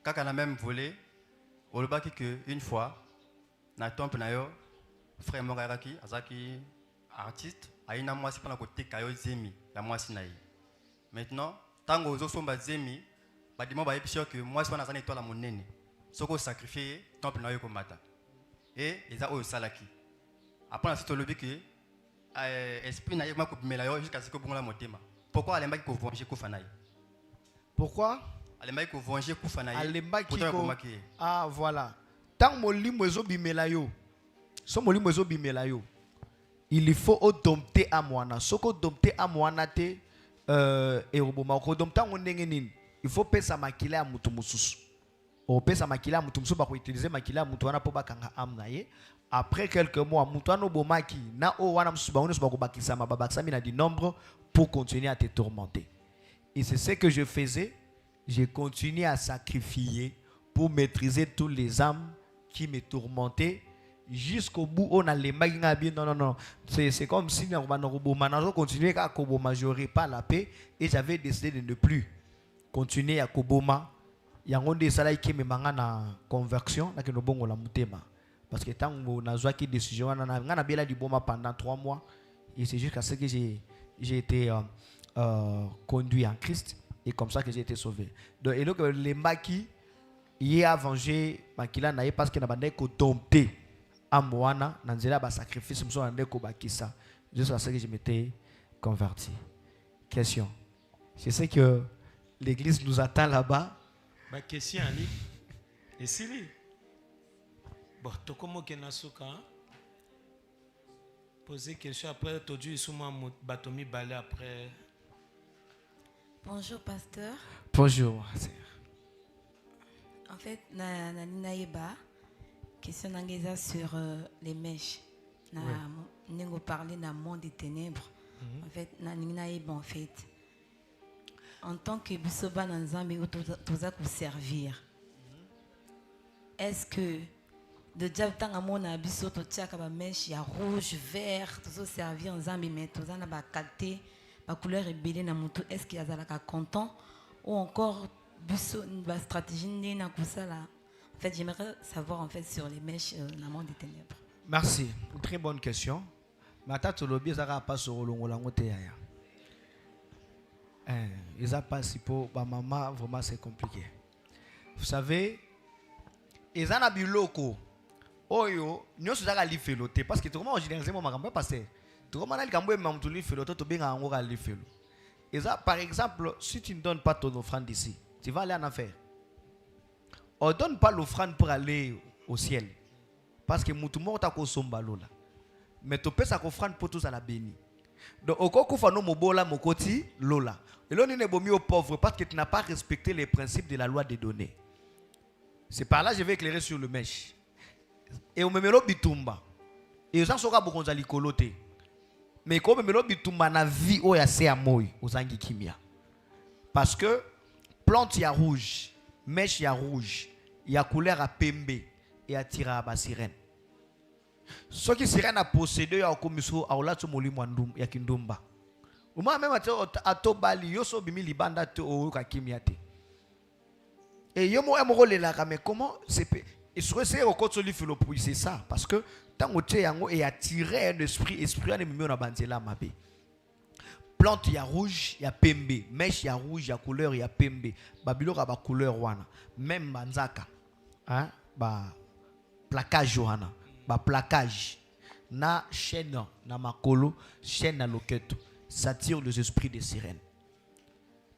kaka na même volé olobaki que une fois na temple na yo frère Mogaraki azaki artiste aina mwasi pona koteka yo zemi la mwasi na ye. Maintenant tango ozo somba zemi badimo ba episio que mwasi wana zana étoile monene soko sacrifier temple na yo ko mata et eza oyo salaki après na sito lobi que esprit na ye ma ko bimela yo jusqu'à ce que bongola motema. Pourquoi alembaki ko venger ko fanaye? Pourquoi? Alembaki venger kufa na ye. Alembaki ko. Ah voilà. Tant molimo ezo bimela yo. So molimo ezo bimela yo. Il faut odomter amwana. Soko domter amwana te eroboma ko domta ngondenge nini. Il faut pesa makila ya mutu mususu. O pesa makila ya mutu mususu ba ko utiliser makila ya mutu wana po bakanga amna ye. Après quelques mois, mutu wana bomaki na o wana mususu ba oneso ba ko bakisa mababakisa mina di nombre pour continuer à te tourmenter. Et c'est ce que je faisais. J'ai continué à sacrifier pour maîtriser tous les âmes qui me tourmentaient jusqu'au bout. On a les magasins. Non. C'est comme si on continuait à Koboma. Je n'aurais pas la paix. Et j'avais décidé de ne plus continuer à Koboma. Il y a des salariés qui me manquent en conversion. Parce que tant qu'on a joué décision, on a bien du boma pendant 3 mois. Et c'est jusqu'à ce que j'ai été conduit en Christ et comme ça que j'ai été sauvé. Donc, et donc les maquis y a vengé makila naïe parce que n'a pas ko dompté à moana nanzela ba sacrifice mso ande ko bakisa jusqu'à ce que je m'étais converti. Question. Je sais que l'église nous attend là-bas. Ma question ali. Et si li. Bon, to comment que na soka. Poser question après todu isuma batomi balé après. Bonjour pasteur. Bonjour. En fait, naïba question n'angeza sur les mèches. N'engo parler d'un monde des ténèbres. En fait, naïba en fait. En tant que bisoba nanzambe toza ku servir. Est-ce que de diable tant à mon abisso to tiaka ba mèche ya rouge, vert, tout ça servir en zambi mais tout ça na ba qualité ma couleur est belle na mutu. Est-ce qu'il y a zalaka content ou encore biso ba stratégie na kusala. En fait, j'aimerais savoir en fait sur les mèches dans le monde des ténèbres. Merci, une très bonne question. Ma tante lobby zara pas sur longolango te ya. Ils a pas si pour ma maman vraiment c'est compliqué. Vous savez, ils en a biloko. Oyo, nous sommes à l'iféloté parce que tout le monde en général mon maman passé. Tout le monde a le cambo et même tout l'iféloté tout bien en à l'ifélo. Et ça, par exemple, si tu ne donnes pas ton offrande ici, tu vas aller en enfer. On ne donne pas l'offrande pour aller au ciel. Parce que tout le monde a somba là. Mais tu peux ça offrande pour tous à la béni. Donc au coco fano mobola mokoti lola. Et là on est bomi aux pauvres parce que tu n'as pas respecté les principes de la loi des données. C'est par là que je vais éclairer sur le mèche. Et on me met bitumba. Et aux gens sont beaucoup dans l'icoloté. Mais comme on me met bitumba na vie au yase amoy aux angi kimia. Parce que plante ya rouge, mèche ya rouge, ya couleur à pembe et à tira à sirène. Ce qui sirène a possédé ya komiso a olatu moli mwandum ya kindumba. Uma même à tobali yoso bimi libanda te o ka kimia te. Et yomo emorole la mais comment c'est et c'est au côté de Philopouille c'est ça parce que tant que tu es attiré un esprit on est mis on a bandé là mabé. Plante ya rouge ya pembe, mèche ya rouge ya couleur ya pembe, babilo ba couleur wana, même manzaka, hein, ba placage wana, ba placage na chaîne na makolo, chaîne na loketo, ça tire les esprits des sirènes.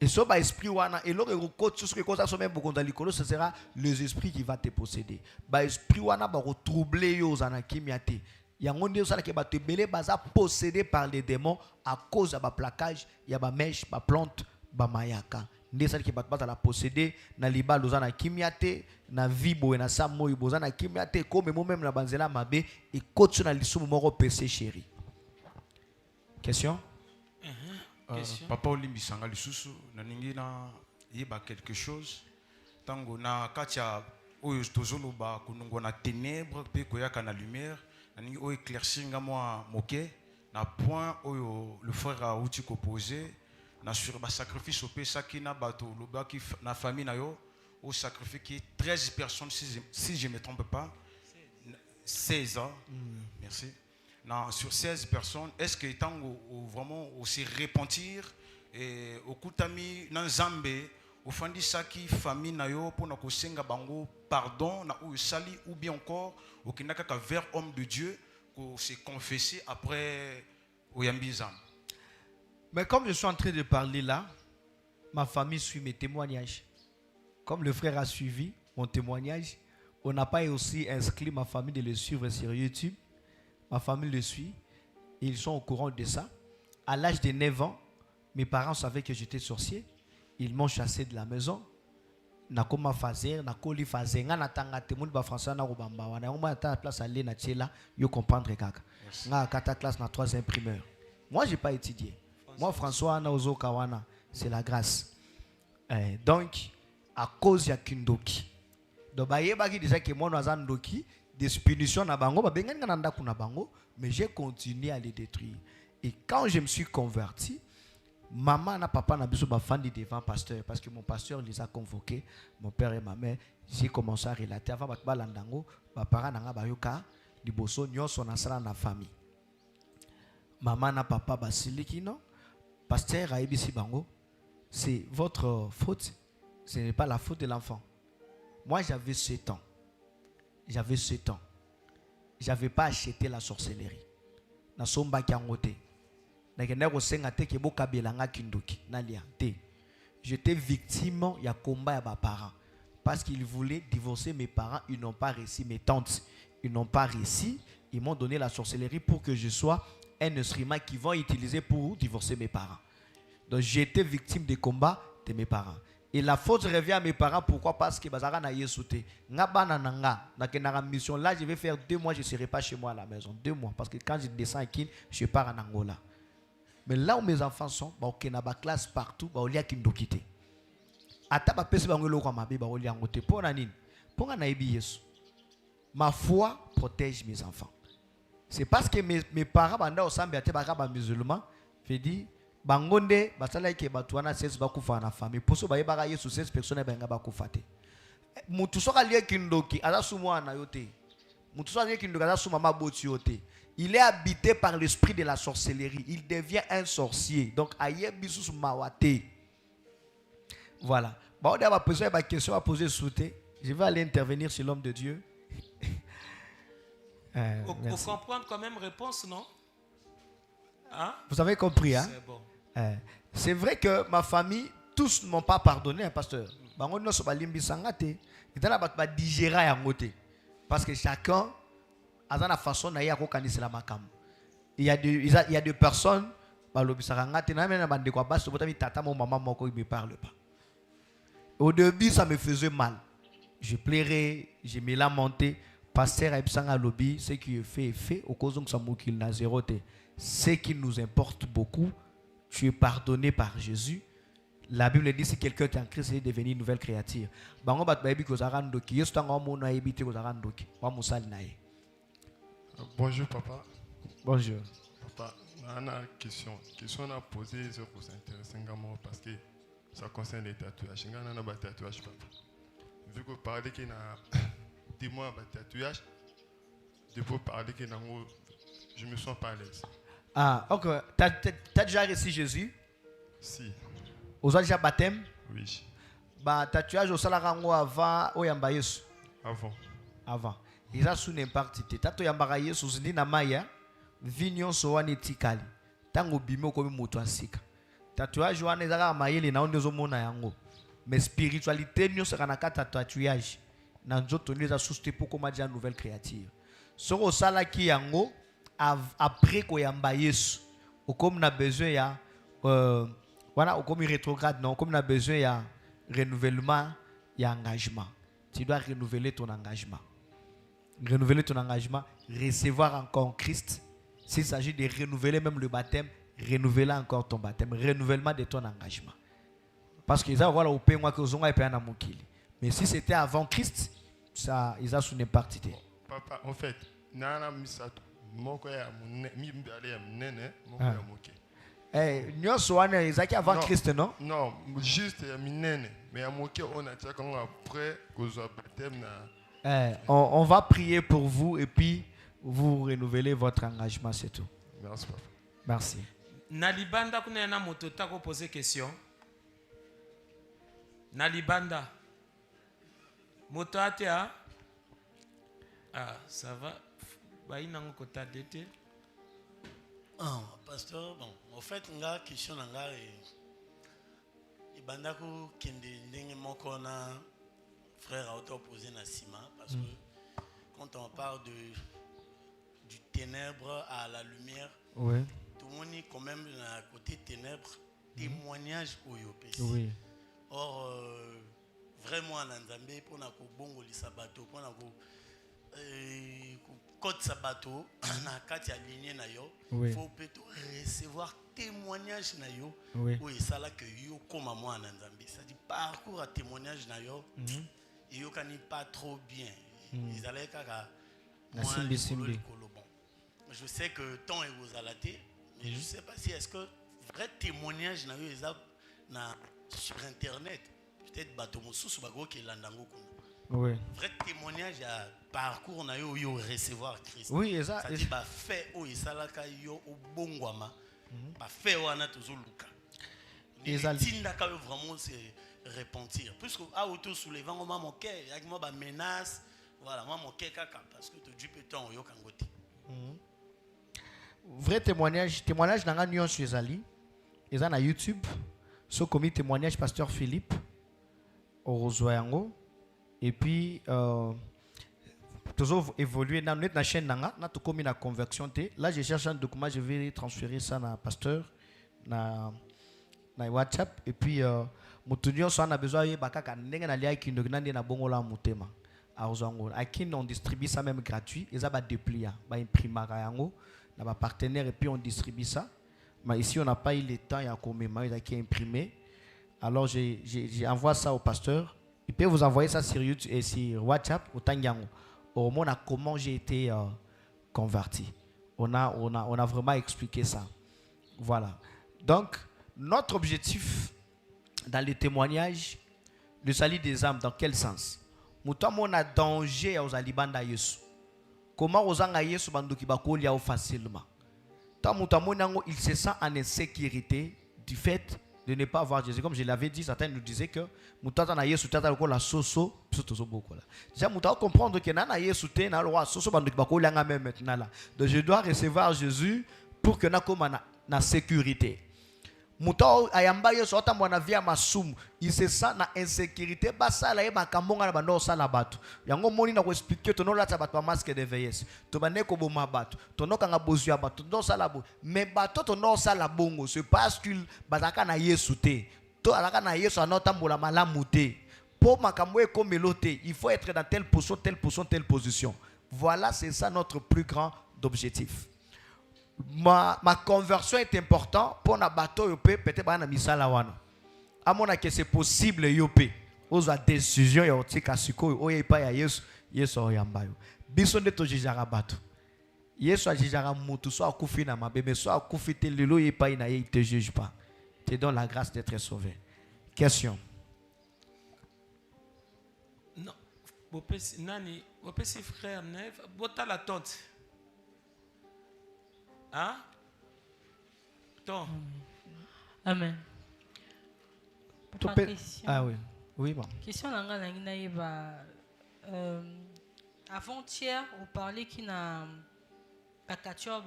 Et ce ba esprit wana et l'autre côté ce que ça sont même beaucoup dans l'école ce sera les esprits qui va te posséder. Ba esprit wana ba troubler yo zana kimiate. Yangonde osala ke bato belé baza possédé par les démons à cause de ba placage, ya ba mèche, ba plante, ba mayaka. Ndé sala ke bato la possédé na liba lozana kimiate, na vibo na samoy bozana kimiate comme moi-même na banzela mabe et coach na lisumu moko PC chéri. Question? Papa Olimbisanga lisusu na ningi na yeba quelque chose tango na katia oyo tozoloba kunungo na ténèbres pe koyaka na lumière. O éclaircir moi moqué na point oyo le frère a outil proposé na sur ba sacrifice au pesa qui na bato loba qui na famille na yo au sacrifice qui 13 personnes si je me trompe pas 16 ans merci na sur 16 personnes est-ce que tango vraiment aussi repentir et au kutami na nzambe au fandi saki famille na yo pour na kosenga bango pardon na ou sali ou bien encore au kinaka vers homme de Dieu pour se confesser après au yambizam. Mais comme je suis en train de parler là, ma famille suit mes témoignages. Comme le frère a suivi mon témoignage, on n'a pas aussi inscrit ma famille de le suivre sur YouTube. Ma famille le suit. Et ils sont au courant de ça. À l'âge de 9 ans, mes parents savaient que j'étais sorcier. Ils m'ont chassé de la maison. Nakoma fazer, nakoli fazer, nga natanga temoun ba français na robamba wana. On m'a ta place aller na tchela, yo comprendre kaka. Nga kata classe na 3e primaire. Moi j'ai pas étudié. Moi François na ozo kawana, c'est la grâce. Donc à cause ya kindoki. Donc ba yeba ki déjà que moi na zandoki, des punitions na bango, ba benga na ndaku na bango, mais j'ai continué à les détruire. Et quand je me suis converti, maman et papa n'ont pas fandi devant pasteur parce que mon pasteur les a convoqués, mon père et ma mère. J'ai commencé à relater avant que balandango, mes parents n'ont pas eu cas, du bosso nyos on a ça dans la famille. Maman et papa basiliki non, pasteur a ibisi bango, c'est votre faute, ce n'est pas la faute de l'enfant. Moi j'avais 7 ans, j'avais pas acheté la sorcellerie. Na somba kiangote. J'étais victime ya combat ya mes parents parce qu'ils voulaient divorcer mes parents, ils n'ont pas réussi, mes tantes, ils n'ont pas réussi, ils m'ont donné la sorcellerie pour que je sois un instrument qu'ils vont utiliser pour divorcer mes parents. Donc j'étais victime des combats de mes parents. Et la faute revient à mes parents, pourquoi? Parce que bazara na yesouté. Nga banananga, na mission là, je vais faire 2 mois, je ne serai pas chez moi à la maison, 2 mois parce que quand je descends à Kin, je pars en Angola. Mais là où mes enfants sont, il y a des classes partout, il y a des gens. Ma foi protège mes enfants. C'est parce que mes parents sont musulmans, je dis, bangonde basala ke batuana 16 bakufa na famille poso baye baka yesu 16 personnes benga bakufate mutu soka lie kindoki ala sumwa na yote mutu soka lie kindoki ala suma maboti yote. Il est habité par l'esprit de la sorcellerie. Il devient un sorcier. Donc, aïe bisus mawate. Voilà. Bon, on va poser une question à poser sous-té. Je vais aller intervenir sur l'homme de Dieu. Vous comprenez quand même réponse, non? Hein? Vous avez compris, hein? C'est bon. C'est vrai que ma famille, tous ne m'ont pas pardonné, hein, pasteur. bango nyonso balimbisanga te etala bato badigéra yango te parce que chacun a sa façon na ye akokanisela makambo. Il y a des personnes balobisaka nga te na mena bandeko basi botami tata mon maman moko il me parle pas. Au début ça me faisait mal, je pleurais, je me lamentais. Pasteur Aibsanga lobby, ce qui est fait au cause de Samoukil na zéro te. Ce qui nous importe beaucoup, tu es pardonné par Jésus. La Bible dit si quelqu'un est en Christ, il est devenu une nouvelle créature. Bango bat baby ko zarandoki, yesu tanga mo na ebite ko zarandoki. Wa musali nae. Bonjour papa. Bonjour. Papa, on a une question. Question à poser, ça vous intéresse parce que ça concerne les tatouages. On a un tatouage papa. Vu que vous parlez qu'il y a dis-moi un tatouage, de vous parler que je me sens pas à l'aise. Ah, ok. T'as déjà reçu Jésus? Si. Vous avez déjà baptême? Oui. Bah, tatouage au salarango avant au yamba Yesu. Avant. Ils ont sous n'importe qui. Tato yamba Yesu zindi na maya vignon soani tikali. Tango bimo comme moto asika. Tatouage wana ezaka mayele na ondezo mona yango. Mais spiritualité nyo sera na kata tatouage. Na nzoto nyo za susté pour comme dire nouvelle créature. Soko sala ki yango après ko yamba Yesu. Comme na besoin ya voilà, comme rétrograde, non, comme on a besoin il y a renouvellement, il y a engagement. Tu dois renouveler ton engagement. Renouveler ton engagement, recevoir encore Christ. S'il s'agit de renouveler même le baptême, renouveler encore ton baptême, renouvellement de ton engagement. Parce qu'ils ont voilà au pays moi que ils ont payé na mukili. Mais si c'était avant Christ, ça ils ont sous n'importe quoi. Papa, en fait, nana misato, moko ya mi mbale ya mnene, moko ya moke. Nyoso wana ezaki avant Christ, non? Non, juste minene, mais à moke on a déjà quand après que soit baptême na. On va prier pour vous et puis vous renouvelez votre engagement, c'est tout. Merci papa. Merci. Nalibanda kuna na moto tako poser question. Nalibanda. Moto atea. Ah, ça va. Ba inango kota dete. Ah, pasteur, bon, en fait, nga question nga et bandako kende ndenge moko na frère auto posé na sima parce que quand on parle du ténèbre à la lumière, oui. Tout le monde est quand même à côté ténèbres, témoignage au yopesi. Oui. Or vraiment en Nzambe pour na ko bongo li sabato pour na ko code sabato na kati aligné na yo, faut plutôt recevoir témoignage na yo ou ça là que yo comme moi en Nzambe, ça dit parcours à témoignage na yo et yo kani pas trop bien ils allaient kaka moi je sais que temps est aux alaté mais je sais pas si est-ce que vrai témoignage na yo na sur internet peut-être bato mosusu bago ke landango kuna. Oui. Vrai témoignage à parcours na yo recevoir Christ. Oui, ça dit ba fait o isalaka yo obongwama. Ba fait wana tozoluka. Tinda ka vraiment se repentir. Puisque a auto soulevant moi mon cœur, avec moi ba menace, voilà, moi mon cœur kaka parce que tu Dieu peut temps yo kangote. Vrai témoignage nanga nyon sur Zali. Ils ont na YouTube. Ce commis témoignage pasteur Philippe Orozoyango. Et puis toujours évoluer dans notre chaîne nanga na to comme na conversion té. Là je cherche un document, je vais transférer ça na pasteur na WhatsApp et puis mutunyo so na besoin bakaka ndenge na lia ki ndenge na bongola mutema. Aozango. Akin on distribue ça même gratuit, ils a ba déplier, ba imprimaka yango na ba partenaire et puis on distribue ça. Mais ici on n'a pas eu le temps ya commémorer, il a qui imprimé. Alors j'envoie ça au pasteur. Il peut vous envoyer ça sur YouTube et sur WhatsApp au Tangiango. Au moins, comment j'ai été converti. On a vraiment expliqué ça. Voilà. Donc, notre objectif dans les témoignages, le salut des âmes, dans quel sens? Moutam on a danger aux alibanda Yesu. Comment aux anga Yesu bandoki bakoli ya facilement. Tant moutam il se sent en insécurité du fait de ne pas avoir Jésus. Comme je l'avais dit, certains nous disaient que Moutata na Yesu tata la soso, soso beaucoup là. Déjà Moutata comprendre que na Yesu te na loi soso bandoki bakoli anga même maintenant là. Donc je dois recevoir Jésus pour que na comme na sécurité. Muto ayamba yo sota mwana via masumu. Il se sent na insécurité basala ye makambonga na bando sala batu. Yango moni na ko expliquer to no la tabat pa masque de veillesse. To bane ko boma batu. To no kanga bozu ya batu do sala bo. Mais bato to no sala bongo c'est parce qu'il bazaka na Yesu te. To alaka na Yesu anotambola malamu te. Pour makambo ekomelote, il faut être dans telle position, telle position, telle position. Voilà, c'est ça notre plus grand objectif. Ma conversion est importante pour na bateau yopé peut-être ba na misala wana. Amona que c'est possible yopé. Oza décision ya otika siko oye pa ya Yesu, Yesu oyamba yo. Biso nde to jijara bato. Yesu ajijara mutu so akufi na mabebe so akufi te lelo ye pa ina ye te juge pas. Te donne la grâce d'être sauvé. Question. Non, nani, si frère Neve, bota la tante. Hein? Ton. Amen. Question. Ah oui. Oui, bon. Question avant-hier, vous parlez qu'il y a pas capture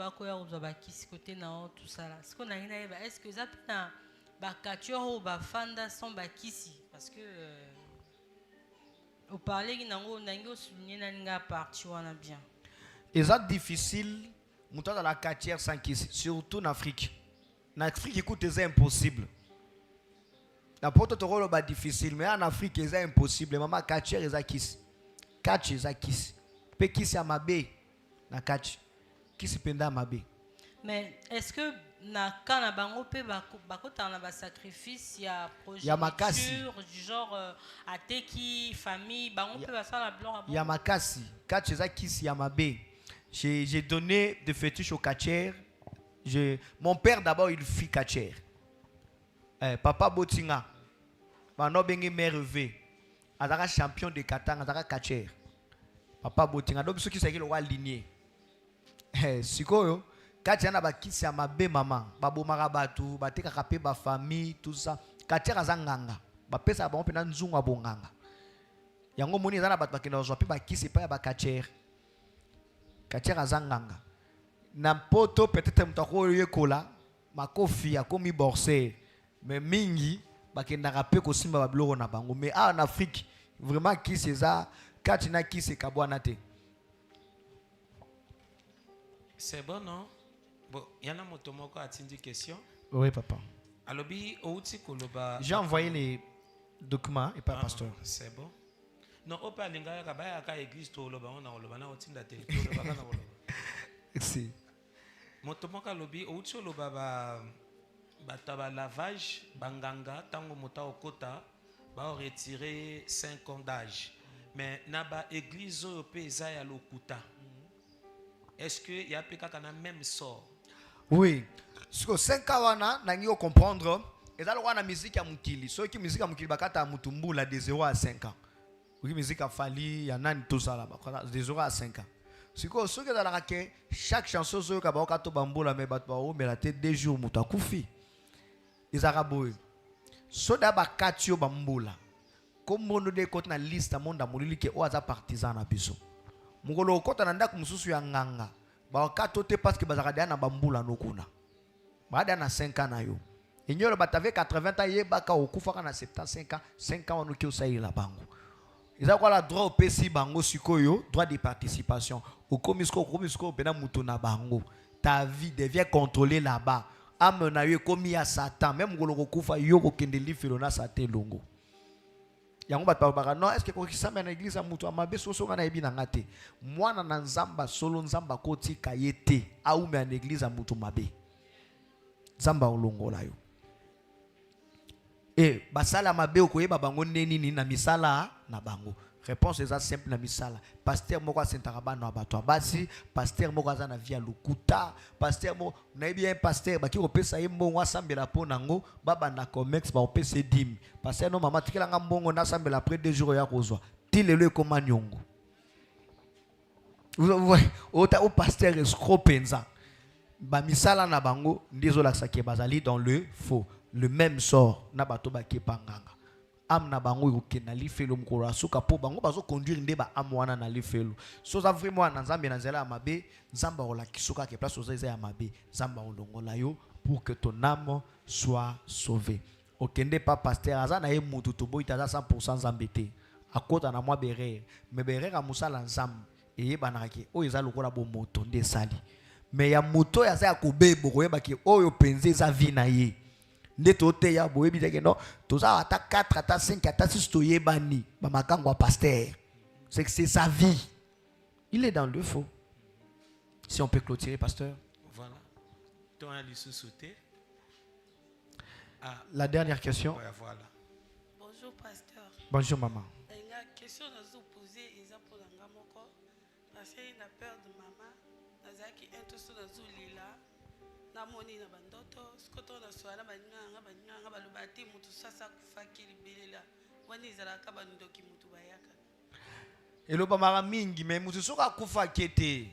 côté na tout ça là. Est-ce que ça peut ba capture ou ba fanda son ba kisi parce que vous parlez qu'il y a souligné na partie wana bien. Et ça difficile. Mouton dans la quartière sans kiss, surtout en Afrique. En Afrique, écoute, c'est impossible. La porte de rôle est difficile, mais en Afrique, c'est impossible. Maman, quartier, c'est kiss. Quartier, c'est kiss. Pe kiss à ma baie. Na quartier. Kiss penda ma baie. Mais est-ce que na kana bango pe bakota na ba sacrifice ya progéniture du genre ateki famille bango pe ba sala blanc. Ya makasi. Quartier, c'est kiss ya ma baie. J'ai donné des fétiches au Kacher. Mon père d'abord il fit Kacher. Papa Botinga. Mano bengi merveille. Azara champion de Katanga, azara Kacher. Papa Botinga. Donc ceux qui sont le roi ligné. Sikoyo. Kacher na ba kisi ya mabe maman. Babo marabatu, bateka kape ba famille tout ça. Kacher azanganga. Ba pesa ba mpena nzunga bonganga. Yango moni zana bat bakina zo pe ba kisi pa ya ba Kacher. Kachera zanganga na poto peut-être mtako yekola makofi akomi borsé mais mingi bakenda rapé ko simba babloro na bango mais en Afrique vraiment qui c'est ça katina qui c'est kabwana te. C'est bon non? Bon, yana motomoko atindi question. Oui papa. Alobi outi koloba. J'ai envoyé les documents et pas pasteur. C'est bon. Non, on parle d'ingaya kabaya ka église to loba on a loba na otinda te to loba kana loba. Si. Motomoka lobi outi loba ba taba lavage banganga tango mota okota ba retirer 5 ans d'âge. Mais na ba église o pe za ya lokuta. Est-ce que y a peka kana même sort? Oui. Sur 5 ans wana nangi o comprendre ezalo wana musique ya mukili. So ki musique ya mukili bakata mutumbula de 0 à 5 ans. Oui, musique a fallu, il y en a tout ça là-bas, des euros à 5 ans. C'est quoi, ce que dans la raquette, chaque chanson, ce que tu as fait, bamboula, mais mais la tête des jours, tu as koufi. Les arabes, ce d'abord, katio bamboula. Comme on dit, quand on a liste, on a dit que on a partisan à biso. Mugolo, quand on a dit que nous sommes en nganga, bah, kato te parce que bazarade na bamboula no kuna. Bada na 5 ans na yo. Et nous, bah, t'avais 80 ans, yé baka au koufa na 75 ans, 5 ans on nous qui au saï la bango. Ils ont le droit au PC bango sikoyo, droit de participation. Au komisko bena mutuna bango. Ta vie devient contrôlée là-bas. Amena yo komi ya Satan, même goloko kufa yo ko kendeli filona Satan longo. Yango bat pa non, est-ce que ko kisamba na église mutu amabe soso ngana ebi na ngate. Mwana na nzamba solo nzamba koti kayete, aume na église mutu mabe. Nzamba olongo la yo. Et basala mabe okoyeba bango neni na misala na bango. Réponse est simple na misala. Pasteur moko sentaraba na bato abasi, pasteur moko azana via lukuta, pasteur mo na bien pasteur baki opesa yembo wasambela po nango baba na comex ba opesa dim. Pasteur no mama tikela ngambongo na sambela après 2 jours ya kozwa. Tilelo ekoma nyongo. Vous voyez, au pasteur escroc penza. Ba misala na bango ndizo la sake bazali dans le faux. Le même sort na bato ba kepanganga. Am na bango yokena lifelo mkora suka po bango bazo conduire ndeba amwana na lifelo. So za vraiment na nzambe na nzela ya mabe, nzamba ola kisuka ke place oza ya mabe, nzamba olongola yo pour que ton âme soit sauvée. Okende pas pasteur azana ye mutu to boy taza 100% zambete. Akota na moi berer, mais berer a musala nzam et banaki o eza lokola bo moto nde sali. Mais ya moto ya za kobebo koyeba ki oyo penze za vie na ye. Nde to te ya boyebi teke non, to za ata 4 ata 5 ata 6 to yebani ba makango pasteur. C'est que c'est sa vie. Il est dans le faux. Si on peut clôturer, pasteur. Voilà. Ton ali sous-sauté. La dernière question. Ouais, voilà. Bonjour, pasteur. Bonjour, maman. La question que je vous posez est pour la moko parce qu'il a peur de maman. Nazaki intoso na zulila na moni na bandoto skoto na swala banyanga balubati mutu sasa kufaki libelela wani zalaka bandoki mutu bayaka. Eloba mara mingi mais mutu soka kufa kete.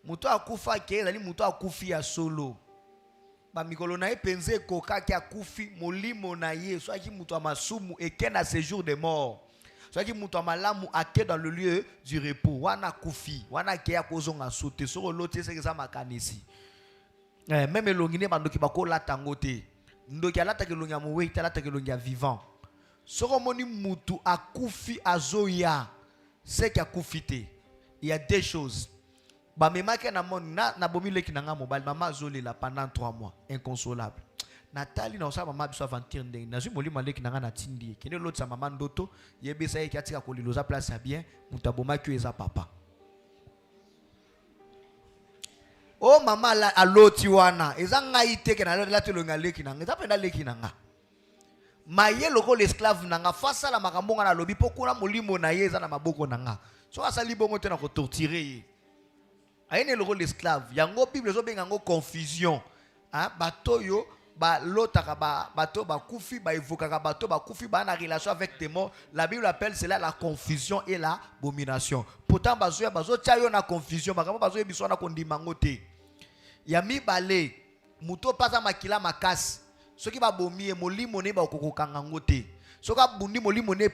Mutu akufa ke ezali mutu akufi ya solo. Ba mikolo na ye penze koka ki akufi molimo na ye soit ki mutu amasumu eke na séjour de mort. Soit ki mutu amalamu ake dans le lieu du repos. Wana kufi, wana ke ya kozonga sote soko lote se za makanisi. Même elongine bandoki bakola tangote. Ndoki alata ke longia mowe alata ke longia vivant. Soko moni mutu akufi azoya c'est qu'il a koufité. Il y a deux choses. Ba mema ke na mon na bomile ki nanga mobile maman zoli la pendant 3 mois inconsolable. Nathalie na osaba mama biso aventure ndenge. Na zui molima leki nanga na tindi. Kene l'autre sa maman ndoto yebesa ye ki atika ko liloza place ya bien mutaboma ki eza papa. Oh mama la aloti wana eza ngai te ke na la te longa leki nanga. Eza penda leki nanga. Maye loko l'esclave nanga face à la makambo na lobi pokuna molimo na ye eza na maboko nanga. So asali bongo te na ko torturer ye. Aine loko l'esclave yango bible zo benga ngo confusion. Hein bato yo ba lotaka ba bato ba kufi ba évokaka bato ba kufi ba na relation avec des morts. La Bible appelle cela la confusion et la abomination. Pourtant bazo ya bazo tia yo na confusion makambo bazo ye biso na kondima ngote. Ya mi bale muto pasa makila makasi. Soki ba bomie molimo ne ba kokokanga ngote. Soka bundi molimo ne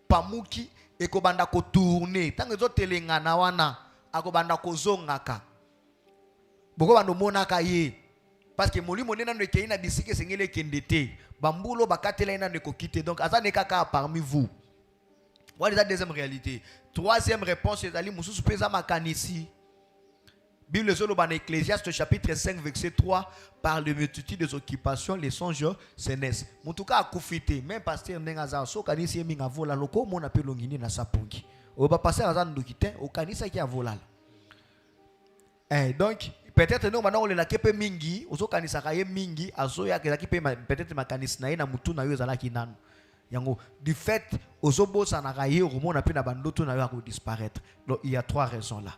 pamuki ekobanda ko tourner. Tango zo telengana wana akobanda ko zongaka. Boko bando monaka ye. Parce que molimo ne nanu ekei na bisike sengele kendete. Bambulo bakatela ina ne kokite. Donc aza ne kaka parmi vous. Voilà la deuxième réalité. Troisième réponse c'est ali mususu peza makanisi. Bible solo dans Ecclésiaste chapitre 5 verset 3 par le multitude des occupations les songes se naissent. En tout cas akufite même pasteur nengaza so kanisi minga vola loko mona pe longini na sapungi. O ba pasteur azan ndokite o kanisa ki avola. Donc peut-être nous maintenant on la kepe mingi ozo kanisa kaye mingi azo ya ke pe peut-être makanisi na ye na mutu na yo zala kinanu. Yango du fait ozo bosa na kaye o mona pe na bandoto na yo a disparaître. Donc il y a 3 raisons là.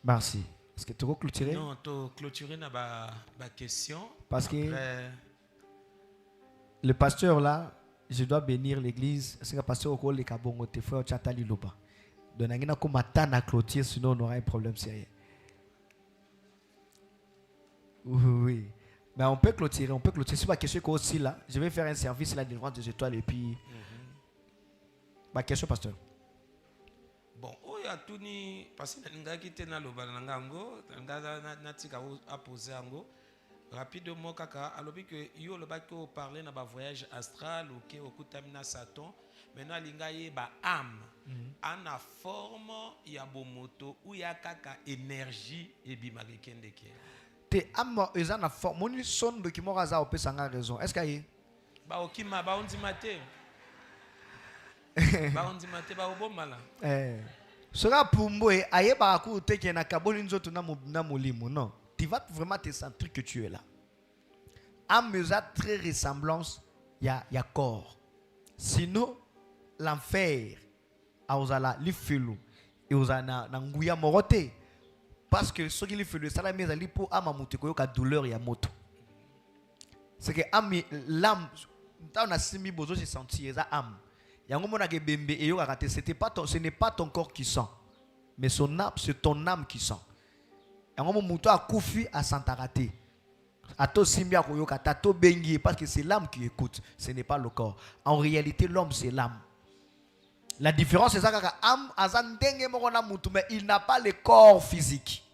Merci. Est-ce que tu veux clôturer? Non, tu veux clôturer ma question. Parce que le pasteur là, je dois bénir l'église. Est-ce que le pasteur au le kabongo te frère Tchatali Loba. Donc on a comme à clôturer sinon on aura un problème sérieux. Oui. Mais on peut clôturer, on peut clôturer. C'est ma question aussi là. Je vais faire un service là devant des étoiles et puis. Ma question pasteur. Bon, oya tuni parce que ngaki tena loba nangango na tika a poser ango rapidement kaka alobi que yo loba ko parler na ba voyage astral ou que okutamina Satan maintenant linga ye ba âme ana forme ya bomoto ou ya kaka énergie et bimaki kendeke te âme ezana forme moni son de kimora za opesa nga raison est-ce que ba okima ba ondima te ba ondima te ba obomala sera pour moi ayeba ku teke na kaboli nzoto na molimo non tu vas vraiment te sentir que tu es là âme a très ressemblance ya corps sinon l'enfer a ozala li felu et ozana na nguya morote parce que ce qui li felu ça la mise ali pour ama mutu ko ka douleur ya moto c'est que âme l'âme on a simi bozo se sentir ça âme. Ce n'est pas ton corps qui sent, mais son âme, c'est ton âme qui sent. Parce que c'est l'âme qui écoute, ce n'est pas le corps. En réalité, l'homme, c'est l'âme. La différence, c'est ça que l'âme, mais il n'a pas le corps physique.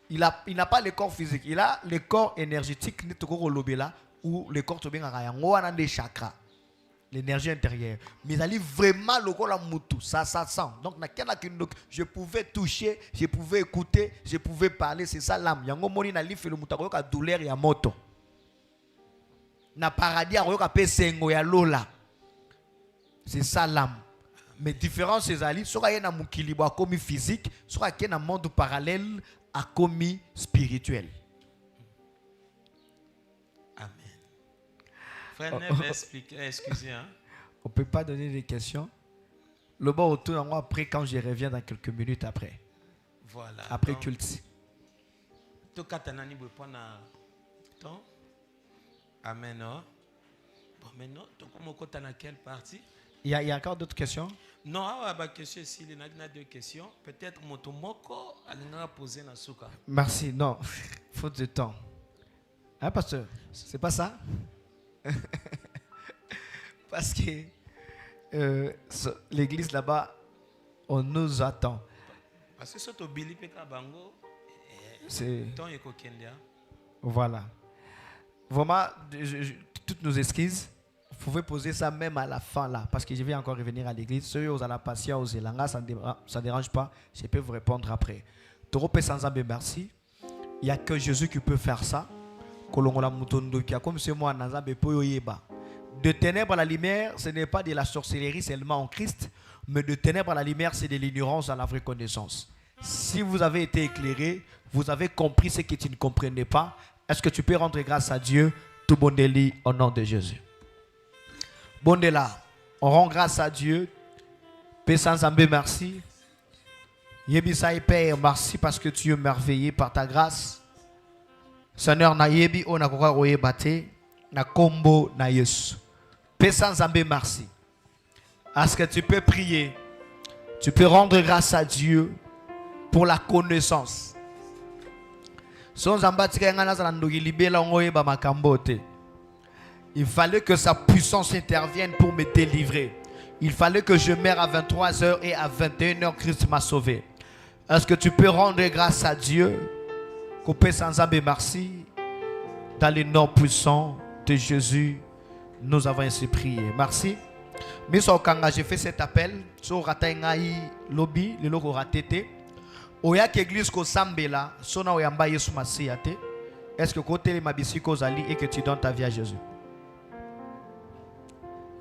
Il n'a pas le corps physique, il a le corps énergétique ou le corps des chakras, l'énergie intérieure. Mais il a vraiment le corps moutou, ça sent. Donc je pouvais toucher, je pouvais écouter, je pouvais parler, c'est ça l'âme. Yango moni na li fait le mutako ka douleur ya moto. Na paradis a ka pe sengo ya lola. C'est ça l'âme. Mais différence c'est ali, soit y a na mukili ba comme physique, soit y a na monde parallèle à commis spirituel. Amen. Frère Neve, excusez. Hein? On ne peut pas donner des questions. Le bon retour en moi après quand je reviens dans quelques minutes après. Voilà. Après culte. Tout katanani répondre à Amen. Bon maintenant, tu comment dans quelle partie? Il y a encore d'autres questions? Non, question ici, il y a deux questions. Peut-être Motomoko a posé na souka. Merci. Non, faute de temps. Hein, pasteur? C'est pas ça? Parce que l'église là-bas, on nous attend. Parce que c'est au Billy Peka Bango. C'est. Voilà. Vraiment, toutes nos excuses. Vous pouvez poser ça même à la fin là, parce que je vais encore revenir à l'église. Ceux qui ont la patience, ça ne dérange pas. Je peux vous répondre après. Torope sans ambe, merci. Il n'y a que Jésus qui peut faire ça. Comme c'est moi, de ténèbres à la lumière, ce n'est pas de la sorcellerie seulement en Christ, mais de ténèbres à la lumière, c'est de l'ignorance à la vraie connaissance. Si vous avez été éclairé, vous avez compris ce que tu ne comprenais pas. Est-ce que tu peux rendre grâce à Dieu? Tout bon délit au nom de Jésus. Bon de là, on rend grâce à Dieu. Paix sans ambe, merci. Yebisa et Père, merci parce que tu es merveilleux par ta grâce. Seigneur, na yebi on a quoi oyebate na combo na Yesu. Paix sans ambe, merci. Est-ce que tu peux prier? Tu peux rendre grâce à Dieu pour la connaissance. Il fallait que sa puissance intervienne pour me délivrer. Il fallait que je meure à 23h et à 21h, Christ m'a sauvé. Est-ce que tu peux rendre grâce à Dieu? Coupé sans âme et merci. Dans le nom puissant de Jésus, nous avons ainsi prié. Merci. Mais j'ai fait cet appel. Sur Rataingaï Lobby, le logo Ratete. Oya l'église ko sambela, sona oyamba Yesu Masiate. Est-ce que côté les mabisiko zali et que tu donnes ta vie à Jésus?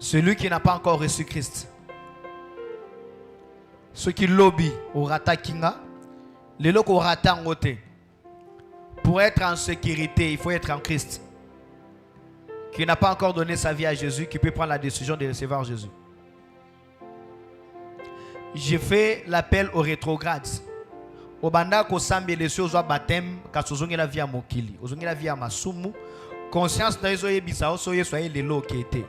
Celui qui n'a pas encore reçu Christ. Ceux qui lobby au rata kinga, les locaux rata ngote. Pour être en sécurité, il faut être en Christ. Qui n'a pas encore donné sa vie à Jésus, qui peut prendre la décision de recevoir Jésus. J'ai fait l'appel aux rétrogrades. Au banda ko sambi les choses au baptême, car sozongi la vie à mokili, ozongi la vie à masumu, conscience na izo yebisa oso yeso aye lelo qui était.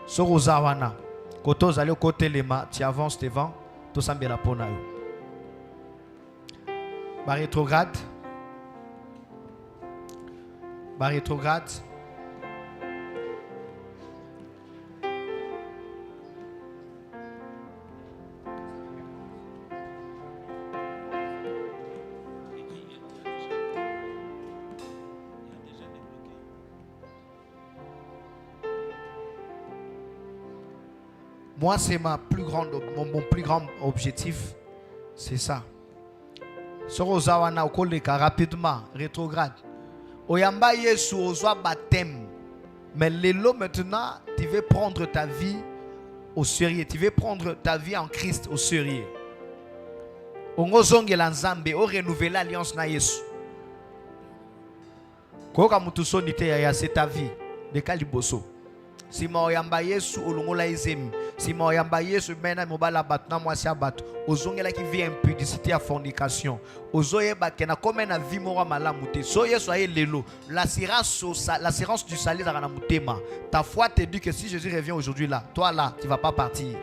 Sorozawana, koto zali côté lema, tu avances devant, to sambi la pona yo. Ba rétrograde. Ba rétrograde. Moi, c'est mon plus grand objectif. C'est ça. Sorozawana okoleka rapidement, rétrograde. Oyamba Yesu ozwa baptême. Mais lelo maintenant, tu veux prendre ta vie au sérieux. Tu veux prendre ta vie en Christ au sérieux. Ongozongela nzambe, o renouveler l'alliance na Yesu. Koka mutu sonite ya c'est ta vie. De kaliboso. Si ma yamba Yesu olongola izemi. Si ma yamba Yesu mena mobala batna mwasi abato. Ozongela ki vie impudicité à fornication. Ozoye bakena comme na vie mora malamuté. So Yesu aye lelo. L'assurance du salut dans la mutema. Ta foi te dit que si Jésus revient aujourd'hui là, toi là, tu vas pas partir.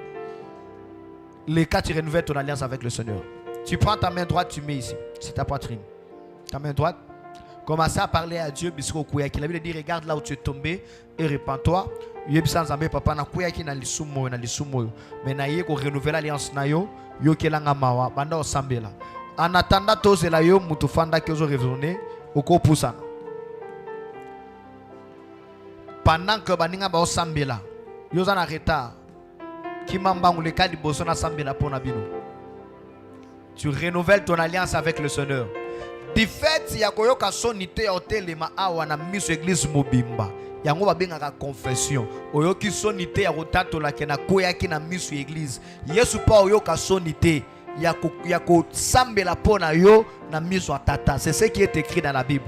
Les cas tu renouvelles ton alliance avec le Seigneur. Tu prends ta main droite, tu mets ici. C'est ta poitrine. Ta main droite. Commencez à parler à Dieu. Il a dit regarde là où tu es tombé et répands-toi. Papa na kuya ki na lisumo mais na ye ko renouveler l'alliance na yo yo kelanga mawa banda osambela En attendant, tous les yo mutufanda qui ont retourné au Kopusana. Pendant que baninga ba osambela, yo za na retard. Qui m'embangue le cas du bosona sambela pour nabino. Tu renouvelles ton alliance avec le Seigneur. Du fait, il y a koyoka sonité otelema awa na miso église mobimba. Yango babengaka confession. Oyoki sonité ya kotatola ke na koyaki na miso église. Yesu pa oyoka sonité ya ko sambela pona yo na miso atata. C'est ce qui est écrit dans la Bible.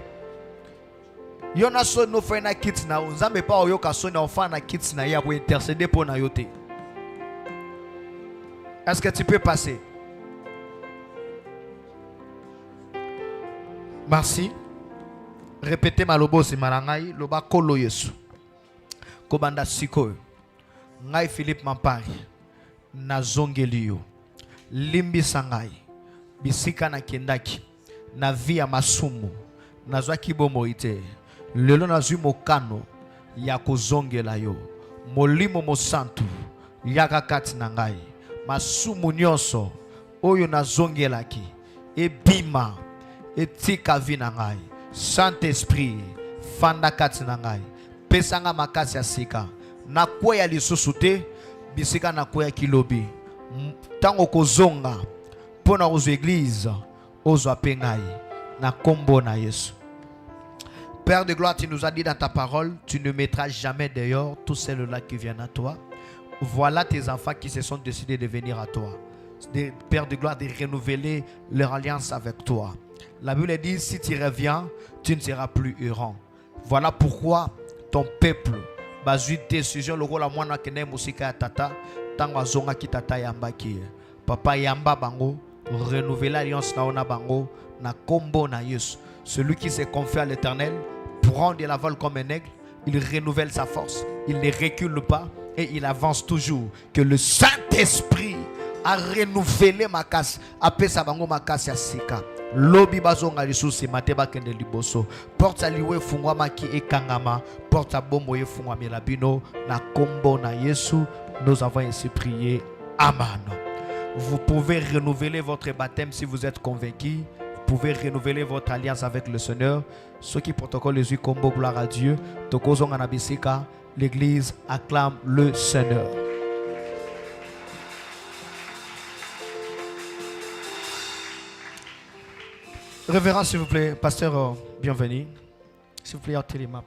Yona son no fa na kits na nzambe pa oyoka son na fa na kits na ya ko intercéder pona yo te. Est-ce que tu peux passer? Merci. Répétez malobo si marangai loba kolo Yesu. Kobanda siko. Ngai Philippe Mampari. Na zongelio. Limbi sangai. Bisika na kendaki. Na via masumu. Na zwaki bomo ite. Lelo na zui mokano. Ya kozongela yo. Molimo mosantu. Yaka kati na ngai. Masumu nyonso. Oyo na zongelaki. Ebima. Etika vina ngai. Saint-Esprit, fanda kati na ngai. Pesanga makasi ya sika. Na kwea lisusu te, bisika na kwea kilobi. Tango kozonga, pona ozo église, ozo ape ngai. Na kombo na Yesu. Père de gloire, tu nous as dit dans ta parole, tu ne mettras jamais dehors tous ceux-là qui viennent à toi. Voilà tes enfants qui se sont décidés de venir à toi. Père de gloire, de renouveler leur alliance avec toi. La Bible dit, si tu reviens, tu ne seras plus errant. Voilà pourquoi ton peuple, bazui décision, le rôle à moi, n'a musika tata, tango zonga ki tata yamba ki. Papa yamba bango, renouveler l'alliance na ona bango, na kombo na Yesu. Celui qui se confie à l'Éternel prend de la vol comme un aigle, il renouvelle sa force, il ne recule pas et il avance toujours. Que le Saint-Esprit a renouvelé ma casse, appelé sa bango ma casse ya sika. Lobi bazonga lisusi mateba kende liboso. Porta liwe fungwa maki ekangama. Porta bombo ye fungwa milabino. Na kombo na Yesu. Nous avons ainsi prié. Amen. Vous pouvez renouveler votre baptême si vous êtes convaincu. Vous pouvez renouveler votre alliance avec le Seigneur. Ceux qui protocole les combo gloire à Dieu. Tokozonga na bisika. L'église acclame le Seigneur. Révérend, s'il vous plaît, pasteur, bienvenue. S'il vous plaît, ôtez les mains.